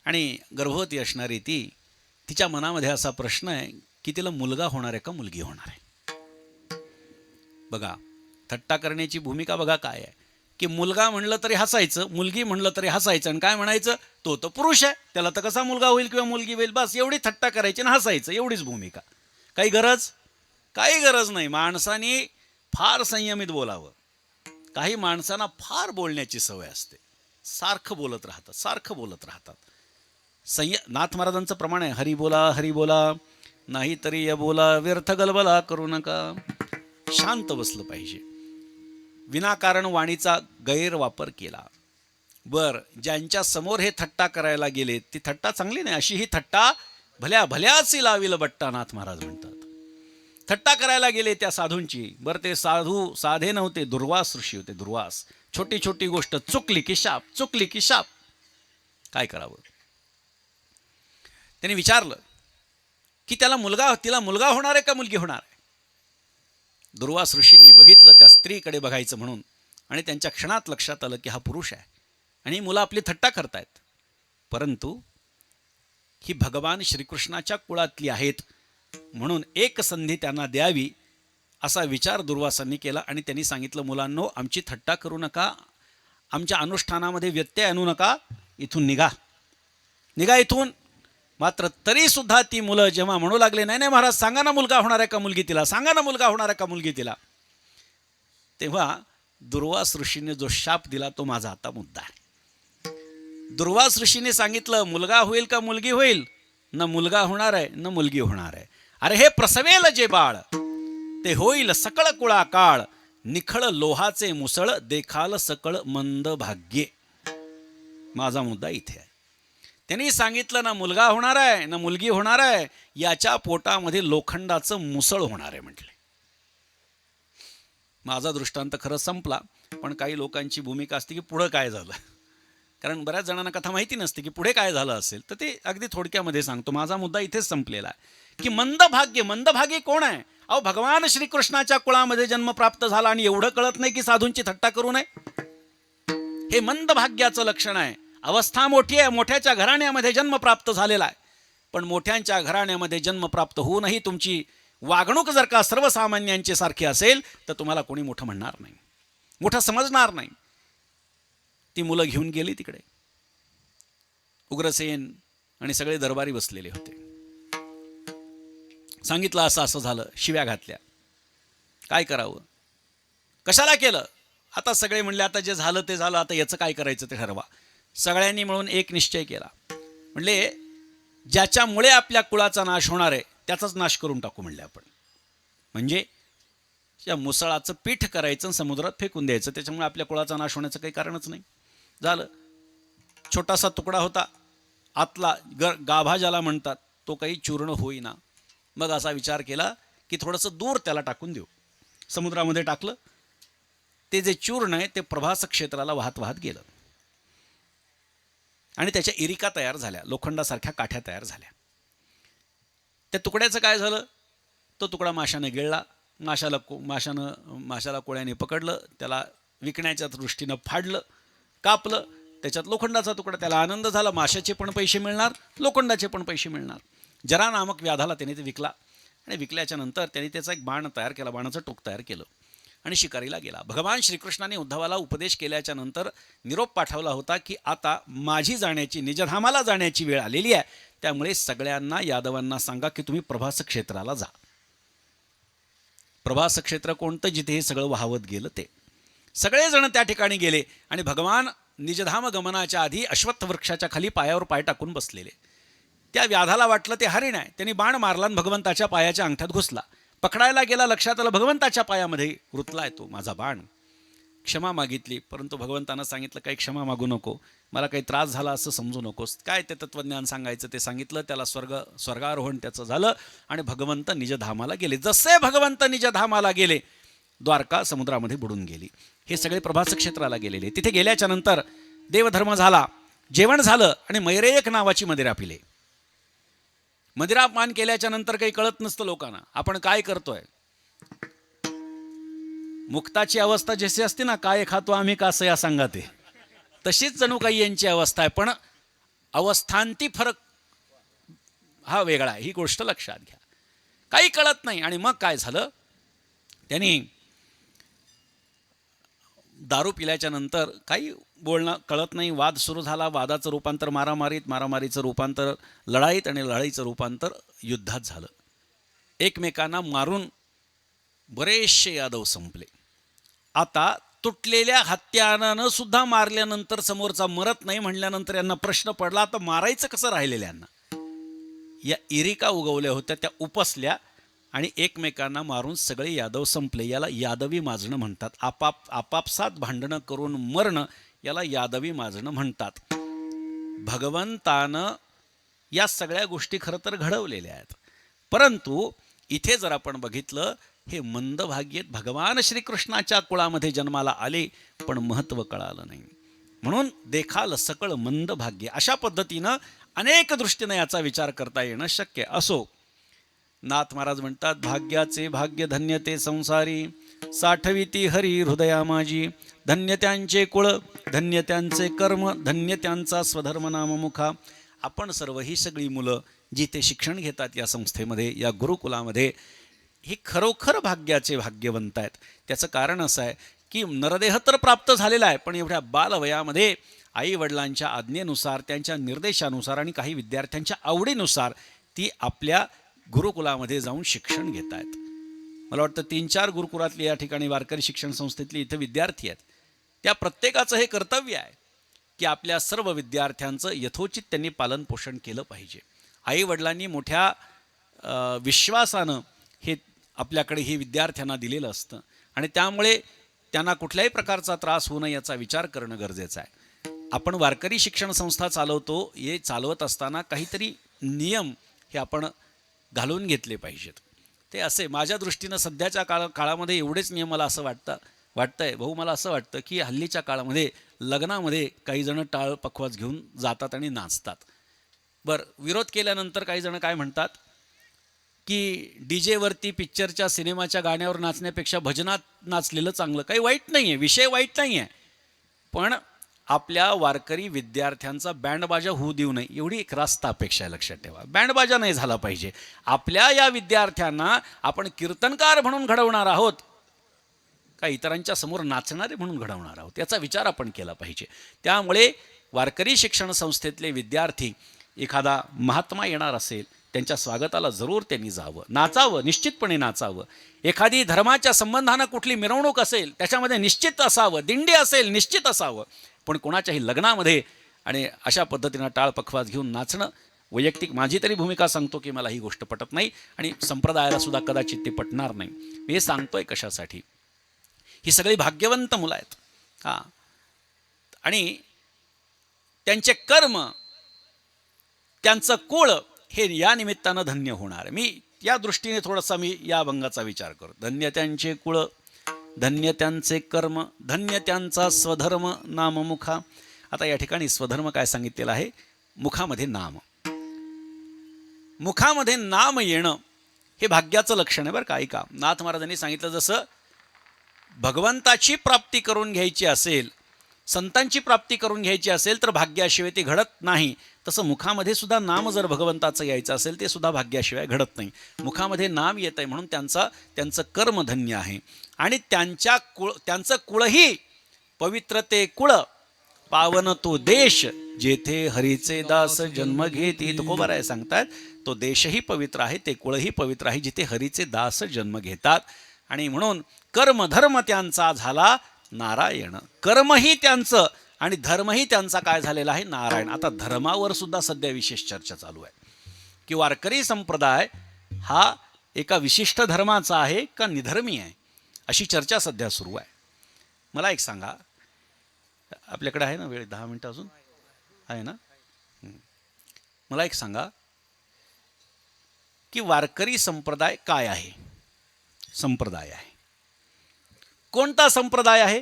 Speaker 2: आणि गर्भवती असणारी ती, तिच्या मनामध्ये असा प्रश्न आहे की तिला मुलगा होणार आहे का मुलगी होणार आहे. बघा, थट्टा करण्याची भूमिका बघा काय आहे, की मुलगा म्हणलं तरी हसायचं, मुलगी म्हणलं तरी हसायचं, आणि काय म्हणायचं, तो तर पुरुष आहे, त्याला तर कसा मुलगा होईल किंवा मुलगी होईल. बस एवढी थट्टा करायची आणि हसायचं, एवढीच भूमिका. काही गरज नाही. माणसाने फार संयमित बोलावं. काही माणसांना फार बोलण्याची सवय असते, सारखं बोलत राहतात. नाथ महाराजांचं प्रमाण आहे, हरी बोला नाही तरी या बोला, व्यर्थ गलबला करू नका. शांत बसलं पाहिजे, विनाकारण वाणीचा गैरवापर केला. ज्यांच्या समोर हे थट्टा करायला गेले ती थट्टा चांगली नाही, अशी ही थट्टा भल्याची लावील बट्टा, नाथ महाराज म्हणतात. थट्टा करायला गेले त्या साधूंची. बरं ते साधू साधे नव्हते, दुर्वास ऋषी होते. दुर्वास. छोटी छोटी गोष्ट चुकली की शाप, चुकली की शाप. काय करावं? त्याने विचारलं की तिला मुलगा होणार आहे का मुलगी होणार आहे? दुर्वास ऋषींनी बघितलं त्या स्त्रीकडे बघायचं म्हणून, आणि त्यांच्या क्षणात लक्षात आलं की हा पुरुष आहे आणि मुलं आपली थट्टा करतायत. परंतु ही भगवान श्रीकृष्णाच्या कुळातली आहेत म्हणून एक संधी त्यांना द्यावी असा विचार दुर्वासांनी केला. आणि त्यांनी सांगितलं, मुलांनो, आमची थट्टा करू नका, आमच्या अनुष्ठानामध्ये व्यत्यय आणू नका, इथून निघा इथून. मात्र तरीसुद्धा ती मुलं जेव्हा म्हणू लागले, नाही नाही महाराज, सांगा ना मुलगा होणार आहे का मुलगी तिला, सांगा ना मुलगा होणार आहे का मुलगी तिला, तेव्हा दुर्वास ऋषीने जो शाप दिला तो माझा आता मुद्दा आहे. दुर्वास ऋषीने सांगितलं, मुलगा होईल का मुलगी होईल? न मुलगा होणार आहे न मुलगी होणार आहे. अरे हे प्रसवेल जे बाळ, ते होईल सकळ कुळा काळ, निखळ लोहाचे मुसळ, देखाल सकळ मंद भाग्ये. माझा मुद्दा इथे आहे. त्यांनी सांगितलं, ना मुलगा होणार आहे ना मुलगी होणार आहे, याच्या पोटामध्ये लोखंडाचं मुसळ होणार आहे म्हटले. माझा दृष्टांत खरं संपला, पण काही लोकांची भूमिका असते की पुढं काय झालं, कारण बऱ्याच जणांना कथा माहिती नसते की पुढे काय झालं असेल, तर ते अगदी थोडक्यामध्ये सांगतो. माझा मुद्दा इथेच संपलेला आहे की मंदभागी कोण आहे? अहो, भगवान श्रीकृष्णाच्या कुळामध्ये जन्म प्राप्त झाला आणि एवढं कळत नाही की साधूंची थट्टा करू नये. हे मंदभाग्याचं लक्षण आहे. अवस्था मोठी आहे, मोठ्याच्या घराण्यामध्ये जन्म प्राप्त झालेला आहे, पण मोठ्यांच्या घराण्यामध्ये जन्म प्राप्त होऊनही तुमची वागणूक जर का सर्वसामान्यांची सारखी असेल तर तुम्हाला कोणी मोठं म्हणणार नाही, मोठं समजणार नाही. ती मुलं घेऊन गेली तिकडे. उग्रसेन आणि सगळे दरबारी बसलेले होते. सांगितलं असं असं झालं, शिव्या घातल्या. काय करावं, कशाला केलं? आता सगळे म्हणले, आता जे झालं ते झालं, आता याचं काय करायचं ते ठरवा. सगळ्यांनी मिळून एक निश्चय केला. म्हणले, ज्याच्यामुळे आपल्या कुळाचा नाश होणार आहे त्याचाच नाश करून टाकू म्हणले आपण. म्हणजे त्या मुसळाचं पीठ करायचं, समुद्रात फेकून द्यायचं, त्याच्यामुळे आपल्या कुळाचा नाश होण्याचं काही कारणच नाही. झालं. छोटासा तुकडा होता आतला, गाभा ज्याला म्हणतात, तो काही चूर्ण होईना. मग असा विचार केला की थोडंसं दूर त्याला टाकून देऊ. समुद्रामध्ये टाकलं. ते जे चूर्ण आहे ते प्रभास क्षेत्राला वाहत वाहत गेलं आणि त्याच्या इरिका तयार झाल्या, लोखंडासारख्या काठ्या तयार झाल्या. त्या तुकड्याचं काय झालं? तो तुकडा माशाने गिळला. माशाला कोळ्याने पकडलं, त्याला विकण्याच्या दृष्टीनं फाडलं, कापलं. त्याच्यात लोखंडाचा तुकडा. त्याला आनंद झाला, माशाचे पण पैसे मिळणार, लोखंडाचे पण पैसे मिळणार. जरा नामक व्याधाला त्याने ते विकला आणि विकल्याच्या नंतर त्याने त्याचा एक बाण तयार केला, बाणाचं टोक तयार केलं आणि शिकारीला गेला. भगवान श्रीकृष्णाने उद्धवाला उपदेश केल्याच्या नंतर निरोप पाठवला होता की आता माझी जाण्याची, निजधामाला जाण्याची वेळ आलेली आहे, त्यामुळे सगळ्यांना यादवांना सांगा की तुम्ही प्रभास क्षेत्राला जा. प्रभास क्षेत्र कोणतं? जिथे हे सगळं वाहवत गेलं ते. सगळेजण त्या ठिकाणी गेले आणि भगवान निजधाम गमनाच्या आधी अश्वत्थ वृक्षाच्या खाली पायावर पाय टाकून बसलेले. त्या व्याधाला वाटलं ते हरिण आहे. त्यांनी बाण मारला आणि भगवंताच्या पायाच्या अंगठ्यात घुसला. पकडायला गेला, लक्षात आलं भगवंताच्या पायामध्ये रुतलाय तो माझा बाण. क्षमा मागितली, परंतु भगवंतानं सांगितलं, काही क्षमा मागू नको, मला काही त्रास झाला असं समजू नकोस. काय ते तत्वज्ञान सांगायचं ते सांगितलं. त्याला स्वर्गारोहण त्याचं झालं आणि भगवंत निजधामाला गेले. जसे भगवंत निजधामाला गेले, द्वारका समुद्रामध्ये बुडून गेली. हे सगळे प्रभास क्षेत्राला गेलेले. तिथे गेल्याच्या नंतर देवधर्म झाला, जेवण झालं आणि मैरेयक नावाची मदिरा पिले. मदिरापान केल्याच्या नंतर काही कळत नसतं लोकांना आपण काय करतोय. मुक्ताची अवस्था जशी असते ना, काय खातो आम्ही कासं या सांगाते, तशीच जणू काही यांची अवस्था आहे. पण अवस्थांती फरक हा वेगळा आहे, ही गोष्ट लक्षात घ्या. काही कळत नाही. आणि मग काय झालं, त्यांनी दारू पिल्याच्या नंतर काही बोलणं कळत नाही, वाद सुरू झाला. वादाचं रूपांतर मारामारीत, मारामारीचं रूपांतर लढाईत आणि लढाईचं रूपांतर युद्धात झालं. एकमेकांना मारून बरेचसे यादव संपले. आता तुटलेल्या हत्यारानं सुद्धा मारल्यानंतर समोरचा मरत नाही म्हणल्यानंतर यांना प्रश्न पडला, आता मारायचं कसं राहिलेल्यांना. या इरिका उगवल्या होत्या, त्या उपसल्या आणि एकमेकांना मारून सगळे यादव संपले. याला यादवी माजणं म्हणतात. आपापसात भांडणं करून मरणं याला यादवी माजणं म्हणतात. भगवंतानं या सगळ्या गोष्टी खरं तर घडवलेल्या आहेत, परंतु इथे जर आपण बघितलं, हे मंदभागी भगवान श्रीकृष्णाच्या कुळामध्ये जन्माला आले, पण महत्त्व कळालं नाही. म्हणून देखाल सकळ मंदभाग्य. अशा पद्धतीनं अनेक दृष्टीने याचा विचार करता येणं शक्य. असो, नाथ महाराज म्हणतात, भाग्याचे भाग्य धन्य ते संसारी, साठविती हरी हृदया माझी. धन्य त्यांचे कुळ, धन्य त्यांचे कर्म, धन्य त्यांचा स्वधर्म नाममुखा. आपण सर्व ही सगळी मुलं जिथे शिक्षण घेतात या संस्थेमध्ये, या गुरुकुलामध्ये, ही खरोखर भाग्याचे भाग्यवंत आहेत. त्याचं कारण असं आहे की नरदेह तर प्राप्त झालेला आहे, पण एवढ्या बालवयामध्ये आई वडिलांच्या आज्ञेनुसार, त्यांच्या निर्देशानुसार आणि काही विद्यार्थ्यांच्या आवडीनुसार ती आपल्या गुरुकुलामध्ये जाऊन शिक्षण घेत आहेत. मला वाटतं 3-4 गुरुकुलातले या ठिकाणी वारकरी शिक्षण संस्थेतले इथं विद्यार्थी आहेत. त्या प्रत्येकाचं हे कर्तव्य आहे की आपल्या सर्व विद्यार्थ्यांचं यथोचित त्यांनी पालनपोषण केलं पाहिजे. आई वडिलांनी मोठ्या विश्वासानं हे आपल्याकडे हे विद्यार्थ्यांना दिलेलं असतं आणि त्यामुळे त्यांना कुठल्याही प्रकारचा त्रास होऊ नये याचा विचार करणं गरजेचं आहे. आपण वारकरी शिक्षण संस्था चालवतो, हे चालवत असताना काहीतरी नियम हे आपण घालून घेतले पाहिजेत. ते असे माझ्या दृष्टीनं सध्याच्या काळामध्ये एवढेच नियम मला असं वाटतंय भाऊ, मला असं वाटतं की हल्लीच्या काळामध्ये लग्नामध्ये काही जण टाळ पखवाज घेऊन जातात आणि नाचतात. बरं, विरोध केल्यानंतर काही जण काय म्हणतात की डीजेवरती पिक्चरच्या सिनेमाच्या गाण्यावर नाचण्यापेक्षा भजनात नाचलेलं चांगलं. काही वाईट नाही आहे, विषय वाईट नाही आहे, पण आपल्या वारकरी विद्यार्थ्यांचा बँडबाजा होऊ देऊ नये एवढी एक रास्त अपेक्षा आहे. लक्षात ठेवा, बँडबाजा नाही झाला पाहिजे. आपल्या या विद्यार्थ्यांना आपण कीर्तनकार म्हणून घडवणार आहोत का इतरांच्या समोर नाचणारे म्हणून घडवणार आहोत, याचा विचार आपण केला पाहिजे. त्यामुळे वारकरी शिक्षण संस्थेतले विद्यार्थी, एखादा महात्मा येणार असेल त्यांच्या स्वागताला जरूर त्यांनी जावं, नाचावं, निश्चितपणे नाचावं. एखादी धर्माच्या संबंधानं कुठली मिरवणूक असेल त्याच्यामध्ये निश्चित असावं, दिंडी असेल निश्चित असावं, पण कोणाच्याही लग्नामध्ये आणि अशा पद्धतीनं टाळ पखवाज घेऊन नाचणं, वैयक्तिक माझी तरी भूमिका सांगतो की मला ही गोष्ट पटत नाही आणि संप्रदायाला सुद्धा कदाचित ते पटणार नाही. मी हे सांगतोय कशासाठी, ही सगळी भाग्यवंत मुलं आहेत हां, आणि त्यांचे कर्म, त्यांचं कुळ हे या निमित्तानं धन्य होणार. मी या दृष्टीने थोडासा या अभंगाचा विचार करतो. धन्य त्यांचे कुळ, धन्य त्यांचे कर्म, धन्य त्यांचा स्वधर्म नाममुखा. आता या ठिकाणी स्वधर्म काय सांगितलेलं आहे, मुखामध्ये नाम. मुखामध्ये नाम येणं हे भाग्याचं लक्षण आहे बरं का. ऐका, नाथ महाराजांनी सांगितलं, जसं भगवंताची प्राप्ती करून घ्यायची असेल, संतांची प्राप्ती करून घ्यायची असेल तर भाग्याशिवाय ती घडत नाही, तसं मुखामध्ये सुद्धा नाम जर भगवंताचं यायचं असेल ते सुद्धा भाग्याशिवाय घडत नाही. मुखामध्ये नाम येत आहे म्हणून त्यांचं कर्म धन्य आहे आणि त्यांचं कुळही पवित्र ते कुळ, पावन तो देश, जेथे हरीचे दास जन्म घेती. तुकोबाराय सांगतात, तो देशही पवित्र आहे, ते कुळही पवित्र आहे, जिथे हरीचे दास जन्म घेतात. आणि म्हणून कर्म धर्म त्यांचा झाला नारायण. कर्मही त्यांचं आणि धर्मही त्यांचा काय झालेला आहे, नारायण. आता धर्मावर सुद्धा सध्या विशेष चर्चा चालू आहे की वारकरी संप्रदाय हा एका विशिष्ट धर्माचा आहे का निधर्मी आहे, अशी चर्चा सध्या सुरू आहे. मला एक सांगा, आपल्याकडे आहे ना वेळ, 10 मिनिटं अजून आहे ना. मला एक सांगा की वारकरी संप्रदाय काय आहे. संप्रदाय आहे, कोणता संप्रदाय आहे,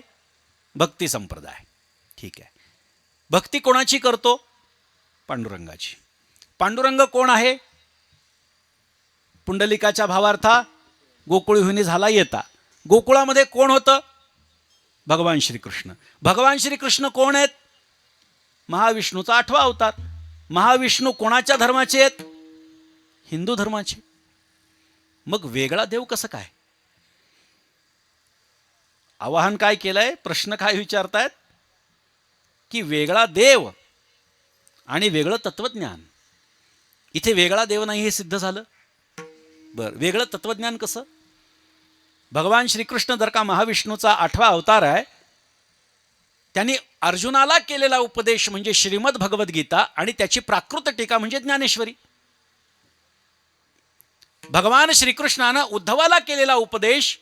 Speaker 2: भक्ती संप्रदाय. ठीक आहे, भक्ती कोणाची करतो, पांडुरंगाची. पांडुरंग कोण आहे, पुंडलिकाच्या भावार्था गोकुळीहुनी झाला येता. गोकुळामध्ये कोण होतं, भगवान श्रीकृष्ण. भगवान श्रीकृष्ण कोण आहेत, महाविष्णूचा 8वा अवतार. महाविष्णू कोणाच्या धर्माचे आहेत, हिंदू धर्माचे. मग वेगळा देव कसं काय. आवाहन काय केलंय, प्रश्न काय विचारतायत की वेगळा देव आणि वेगळं तत्वज्ञान. इथे वेगळा देव नाही हे सिद्ध झालं. बरं, वेगळं तत्वज्ञान कसं. भगवान श्रीकृष्ण जर का महाविष्णूचा 8वा अवतार आहे, त्यांनी अर्जुनाला केलेला उपदेश म्हणजे श्रीमद भगवद्गीता आणि त्याची प्राकृत टीका म्हणजे ज्ञानेश्वरी. भगवान श्रीकृष्णानं उद्धवाला केलेला उपदेश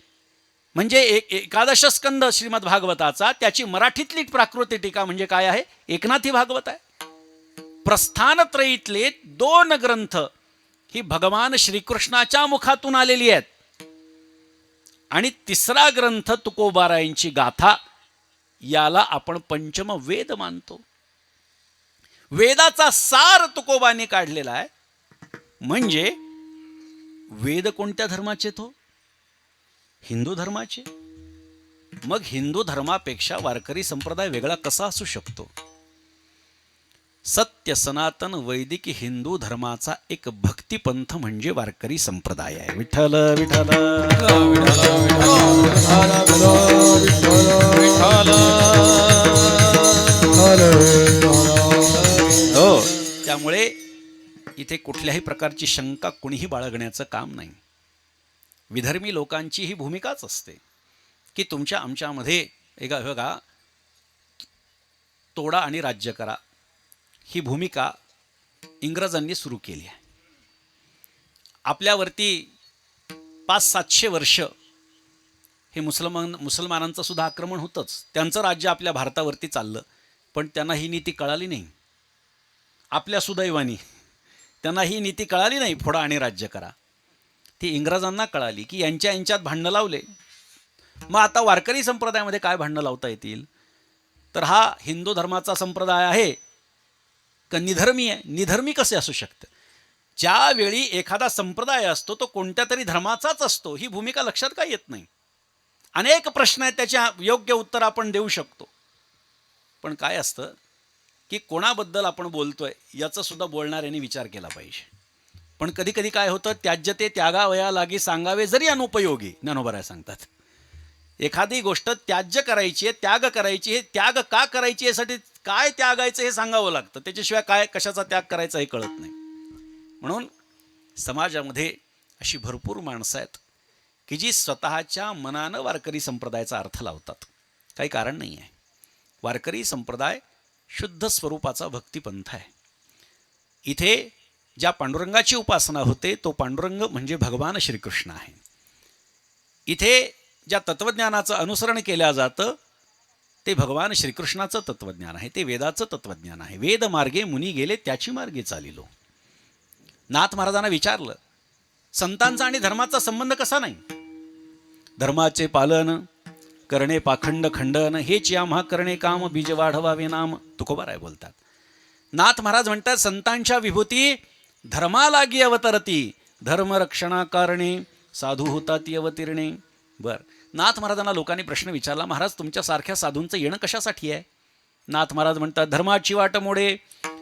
Speaker 2: म्हणजे 11 स्कंद श्रीमद भागवताचा, त्याची मराठीतली प्राकृत टीका म्हणजे काय आहे, एकनाथी भागवत आहे. प्रस्थानत्रयीतले 2 ग्रंथ ही भगवान श्रीकृष्णाच्या मुखातून आलेली आहेत. आणि तिसरा ग्रंथ तुकोबारायांची गाथा, याला आपण पंचम वेद मानतो. वेदाचा सार तुकोबांनी काढलेला आहे. म्हणजे वेद कोणत्या धर्माचे? तो हिंदू धर्माचे. मग हिंदू धर्मापेक्षा वारकरी संप्रदाय वेगळा कसा असू शकतो? सत्य सनातन वैदिक हिंदू धर्माचा एक भक्तिपंथ म्हणजे वारकरी संप्रदाय आहे. विठ्ठल विठ्ठल हो. त्यामुळे इथे कुठल्याही प्रकारची शंका कुणीही बाळगण्याचं काम नाही. विधर्मी लोकांची ही भूमिकाच असते की तुमच्या आमच्यामध्ये बघा, तोडा आणि राज्य करा, ही भूमिका इंग्रजांनी सुरू केली आहे. आपल्यावरती 500-700 वर्ष हे मुसलमानांचं सुद्धा आक्रमण होतंच. त्यांचं राज्य आपल्या भारतावरती चाललं, पण त्यांना ही नीती कळाली नाही. आपल्या सुदैवानी त्यांना ही नीती कळाली नाही, फोडा आणि राज्य करा. ती इंग्रजांना कळाली की यांच्यात भांडणं लावले. मग आता वारकरी संप्रदायामध्ये काय भांडणं लावता येतील? तर हा हिंदू धर्माचा संप्रदाय आहे का निधर्मी आहे? निधर्मी कसे असू शकतं? ज्यावेळी एखादा संप्रदाय असतो तो कोणत्या तरी धर्माचाच असतो, ही भूमिका लक्षात का येत नाही? अनेक प्रश्न आहेत, त्याच्या योग्य उत्तर आपण देऊ शकतो. पण काय असतं की कोणाबद्दल आपण बोलतोय याचं सुद्धा बोलणाऱ्यांनी विचार केला पाहिजे. पण कधी कधी काय होतं, त्याज्य ते त्यागावया लागी सांगावे जरी अनुपयोगी, ज्ञानोबा सांगतात. एखादी गोष्ट त्याज्य करायची आहे, त्याग करायची आहे, त्याग का करायची यासाठी काय त्यागायचं हे सांगावं लागतं. त्याच्याशिवाय काय कशाचा त्याग करायचा हे कळत नाही. म्हणून समाजामध्ये अशी भरपूर माणसं आहेत की जी स्वतःच्या मनानं वारकरी संप्रदायाचा अर्थ लावतात. काही कारण नाही आहे. वारकरी संप्रदाय शुद्ध स्वरूपाचा भक्तिपंथ आहे. इथे ज्या पांडुरंगाची उपासना होते तो पांडुरंग म्हणजे भगवान श्रीकृष्ण आहे. इथे ज्या तत्त्वज्ञानाचं अनुसरण केलं जातं ते भगवान श्रीकृष्णाचं तत्त्वज्ञान आहे, ते वेदाचं तत्त्वज्ञान आहे. वेद मार्गे मुनी गेले त्याची मार्गे चालिलो. नाथ महाराजांना विचारलं, संतांचा आणि धर्माचा संबंध कसा नाही? धर्माचे पालन करणे पाखंड खंडन, हेच आम्हा करणे काम, बीज वाढवावे नाम. तुकोबाराय बोलतात. नाथ महाराज म्हणतात, संतांच्या विभूती धर्मालागी अवतरती, धर्मरक्षणा कारणे साधू होतात अवतीर्णे. बर, नाथ महाराजांना लोकांनी प्रश्न विचारला, महाराज तुमच्यासारख्या साधूंचं येणं कशासाठी आहे? नाथ महाराज म्हणतात, धर्माची वाट मोडे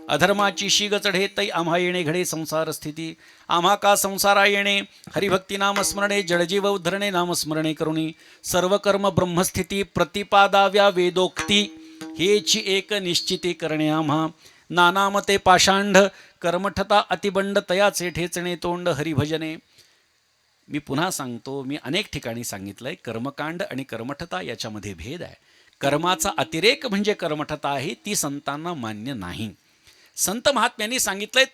Speaker 2: अधर्माची शीग चढे, तै आम्हा येणे घडे संसार स्थिती. आम्हा का संसारा येणे, हरिभक्ती नामस्मरणे, जडजीव उद्धरणे नामस्मरणे करुणी. सर्व कर्म ब्रह्मस्थिती प्रतिपादाव्या वेदोक्ती, हेची एक निश्चिती करणे आम्हा. नानामते पाषांड कर्मठता अतिबंड, तयाचे ठेचणे तोंड हरिभजने. मी पुन्हा सांगतो, मी अनेक ठिकाणी सांगितलंय, कर्मकांड आणि कर्मठता याच्यामध्ये भेद आहे. कर्माचा अतिरेक म्हणजे कर्मठता आहे, ती संतांना मान्य नाही. संत महात्म्यांनी सांगितलंय,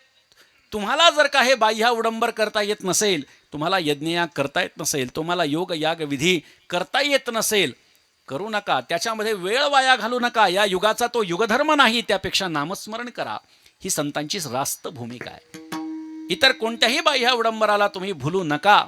Speaker 2: तुम्हाला जर का हे बाह्य उडंबर करता येत नसेल, तुम्हाला यज्ञयाग करता येत नसेल, तुम्हाला योग याग विधी करता येत नसेल, करू नका. त्याच्यामध्ये वेळ वाया घालू नका. या युगाचा तो युगधर्म नाही, त्यापेक्षा नामस्मरण करा. ही संतांची रास्त भूमिका आहे. इतर कोणत्याही बाह्य उडंबराला तुम्ही भुलू नका.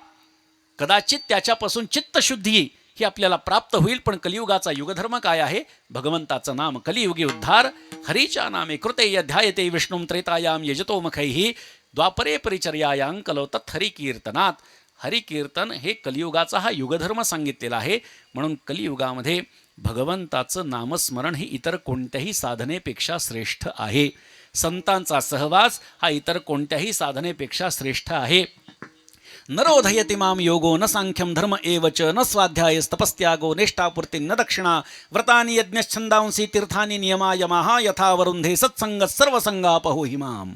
Speaker 2: कदाचित त्याच्यापासून चित्तशुद्धी ही आपल्याला प्राप्त होईल. पण कलियुगाचा युगधर्म काय आहे? भगवंताचं नाम. कलियुगी उद्धार हरीच्या नामे कृते ध्यायते विष्णुं त्रेतायाम यजतो मखैहि, द्वापरे परिचर्यायां कलौतत् हरिकीर्तनात. हरिकीर्तन हे कलियुगाचा हा युगधर्म सांगितलेला आहे. म्हणून कलियुगामध्ये भगवंताचं नामस्मरण ही इतर कोणत्याही साधनेपेक्षा श्रेष्ठ आहे. संतांचा सहवास हा इतर कोणत्याही साधनेपेक्षा श्रेष्ठ आहे. नरोधयति माम योगो न सांख्यम धर्म एवच, न स्वाध्यायस्तपस्त्यागो निष्ठापूर्ति न दक्षिणा, व्रतानि यज्ञच्छंदांसी तीर्थानि नियमायमाः, यथा वरुंधे सत्संग सर्वसंगापहो हिमाम.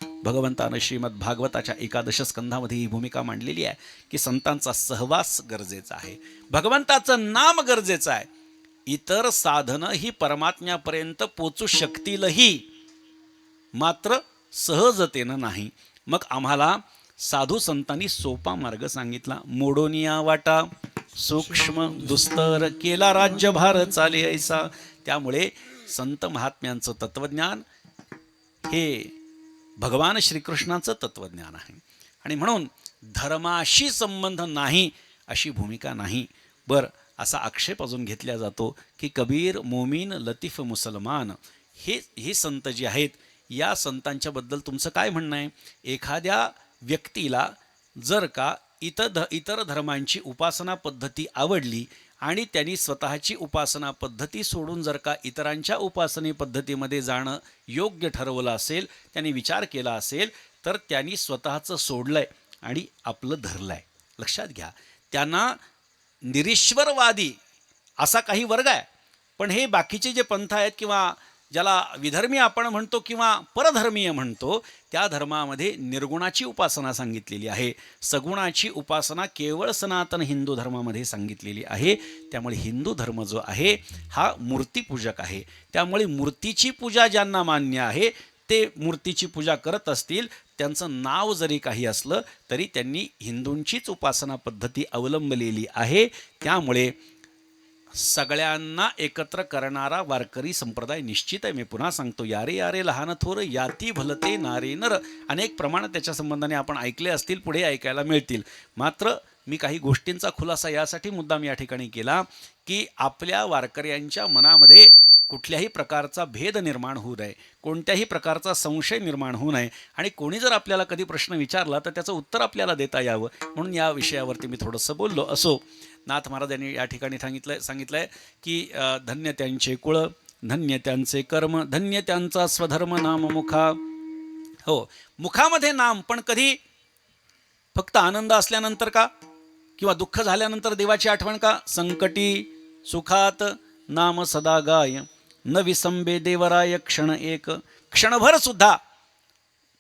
Speaker 2: भगवंतानं श्रीमद भागवताच्या 11 स्कंधामध्ये ही भूमिका मांडलेली आहे की संतांचा सहवास गरजेचा आहे, भगवंताचं नाम गरजेचं आहे. इतर साधनं ही परमात्म्यापर्यंत पोचू शकतीलही, मात्र सहजतेनं नाही. मग आम्हाला साधू संतांनी सोपा मार्ग सांगितला. मोडोनिया वाटा सूक्ष्म दुस्तर, केला राज्यभार चाले ऐसा. त्यामुळे संत महात्म्यांचं तत्त्वज्ञान हे भगवान श्रीकृष्णाचं तत्त्वज्ञान आहे. आणि म्हणून धर्माशी संबंध नाही अशी भूमिका नाही. बरं, असा आक्षेप अजून घेतला जातो की कबीर, मोमीन, लतीफ, मुसलमान हे संत जे आहेत, या संतांच्याबद्दल तुमचं काय म्हणणं आहे? एखाद्या व्यक्तीला जर का इतर धर्मांची उपासना पद्धती आवडली आणि त्यांनी स्वतःची उपासना पद्धती सोडून जर का इतरांच्या उपासने पद्धतीमध्ये जाणं योग्य ठरवलं असेल, त्यांनी विचार केला असेल, तर त्यांनी स्वतःचं सोडलं आहे आणि आपलं धरलं आहे. लक्षात घ्या, त्यांना निरीश्वरवादी असा काही वर्ग आहे. पण हे बाकीचे जे पंथ आहेत किंवा ज्याला विधर्मी आपण म्हणतो किंवा परधर्मीय म्हणतो, त्या धर्मामध्ये निर्गुणाची उपासना सांगितलेली आहे. सगुणाची उपासना केवळ सनातन हिंदू धर्मामध्ये सांगितलेली आहे. त्यामुळे हिंदू धर्म जो आहे हा मूर्तीपूजक आहे. त्यामुळे मूर्तीची पूजा ज्यांना मान्य आहे ते मूर्तीची पूजा करत असतील, त्यांचं नाव जरी काही असलं तरी त्यांनी हिंदूंचीच उपासना पद्धती अवलंबलेली आहे. त्यामुळे सगळ्यांना एकत्र करणारा वारकरी संप्रदाय निश्चित आहे. मी पुन्हा सांगतो, यारे यारे लहान थोर याती भलते नारे नर. अनेक प्रमाणात त्याच्या संबंधाने आपण ऐकले असतील, पुढे ऐकायला मिळतील. मात्र मी काही गोष्टींचा खुलासा यासाठी मुद्दाम या ठिकाणी केला की आपल्या वारकऱ्यांच्या मनामध्ये कुठल्याही प्रकारचा भेद निर्माण होऊ नये, कोणत्याही प्रकारचा संशय निर्माण होऊ नये, आणि कोणी जर आपल्याला कधी प्रश्न विचारला तर त्याचं उत्तर आपल्याला देता यावं म्हणून या विषयावरती मी थोडंसं बोललो. असो, नाथ महाराजांनी या ठिकाणी सांगितलं आहे की धन्य त्यांचे कुळ, धन्य त्यांचे कर्म, धन्य त्यांचा स्वधर्म नाम मुखा. हो, मुखामध्ये नाम, पण कधी फक्त आनंद असल्यानंतर का किंवा दुःख झाल्यानंतर देवाची आठवण का? संकटी सुखात नाम सदा गाय, न विसंबे देवराय क्षण एक. क्षणभर सुद्धा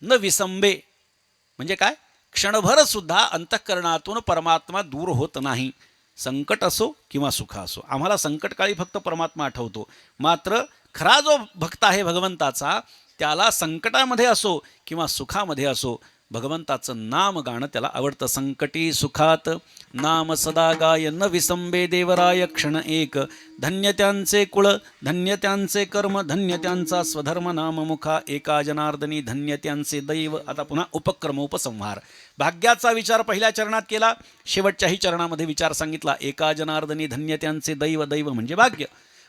Speaker 2: न विसंबे म्हणजे काय? क्षणभर सुद्धा अंतःकरणातून परमात्मा दूर होत नाही. संकट असो किंवा सुख असो, आम्हाला संकटकाळी फक्त परमात्मा आठवतो. मात्र खरा जो भक्त आहे भगवंताचा, त्याला संकटामध्ये असो किंवा सुखामध्ये असो भगवंताचं नाम गाणं त्याला आवडतं. संकटी सुखात नाम सदा गाय, न विसंबे देवराय क्षण एक. धन्य त्यांचे कुळ, धन्य त्यांचे कर्म, धन्य त्यांचा स्वधर्म नाम मुखा. एका जनार्दनी धन्य त्यांचे दैव. आता पुन्हा उपक्रम उपसंहार. भाग्याचा विचार पहिल्या चरणात केला, शेवटच्याही चरणामध्ये विचार सांगितला. एका जनार्दनी धन्य त्यांचे दैव. दैव म्हणजे भाग्य.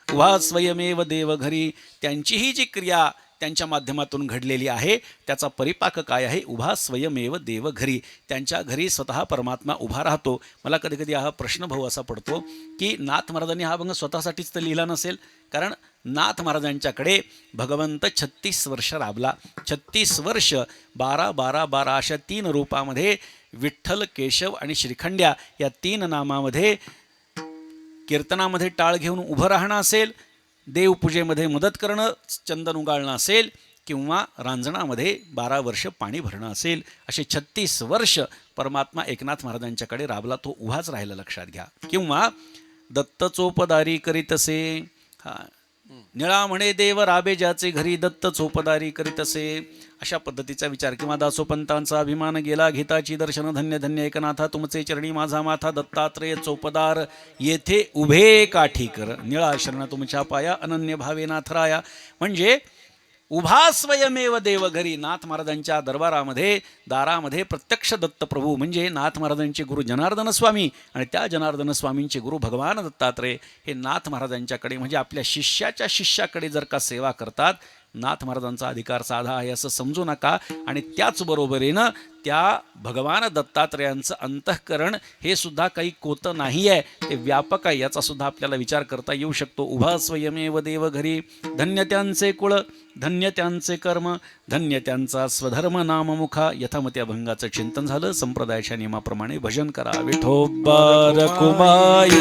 Speaker 2: उभा स्वयमेव देव घरी. त्यांचीही जी क्रिया त्यांच्या माध्यमातून घडलेली आहे त्याचा परिपाक काय आहे? उभा स्वयमेव देव घरी. त्यांच्या घरी स्वतः परमात्मा उभा राहतो. मला कधी कधी हा प्रश्न भाऊ असा पडतो की नाथ महाराजांनी हा अभंग स्वतःसाठीच तर लिहिला नसेल, कारण नाथ महाराजांच्याकडे भगवंत 36 वर्ष राबला. 36 वर्ष 12 अशा 3 रूपामध्ये विठ्ठल, केशव आणि श्रीखंड्या या 3 नामामध्ये कीर्तनामध्ये टाळ घेऊन उभं राहणं असेल, देवपूजेमध्ये मदत करणं, चंदन उगाळणं असेल, किंवा रांजणामध्ये 12 वर्ष पाणी भरणं असेल, असे 36 वर्ष परमात्मा एकनाथ महाराजांच्याकडे राबला. तो उभाच राहिला, लक्षात घ्या. किंवा दत्त चोपदारी करीतसे. निळा म्हणे देव राबे ज्याचे घरी, दत्त चोपदारी करीतसे. अशा पद्धतीचा विचार. किंवा दासोपंतांचा अभिमान गेला घेताची दर्शन, धन्य धन्य एकनाथा तुमचे चरणी माझा माथा. दत्तात्रेय चोपदार येथे उभे काठीकर, निळा शरण तुमच्या पाया, अनन्य भावे नाथराया. म्हणजे उभा स्वयमेव देव घरी. नाथ महाराजांच्या दरबारामध्ये, दारामध्ये प्रत्यक्ष दत्तप्रभू म्हणजे नाथ महाराजांचे गुरु जनार्दन स्वामी आणि त्या जनार्दन स्वामींचे गुरु भगवान दत्तात्रेय हे नाथ महाराजांच्याकडे म्हणजे आपल्या शिष्याच्या शिष्याकडे जर का सेवा करतात, नाथ महाराजांचा अधिकार साधा आहे असं समजू नका. आणि त्याचबरोबरीनं त्या भगवान दत्तात्रेयांचं अंतःकरण हे सुद्धा काही कोतं नाही आहे, ते व्यापक आहे. याचा सुद्धा आपल्याला विचार करता येऊ शकतो. उभा स्वयमेव देव घरी, धन्य त्यांचे कुळ, धन्य त्यांचे कर्म, धन्य त्यांचा स्वधर्म नाममुखा. यथामती अभंगाचं चिंतन झालं. संप्रदायाच्या नियमाप्रमाणे भजन करा. विठोबा रखुमाई.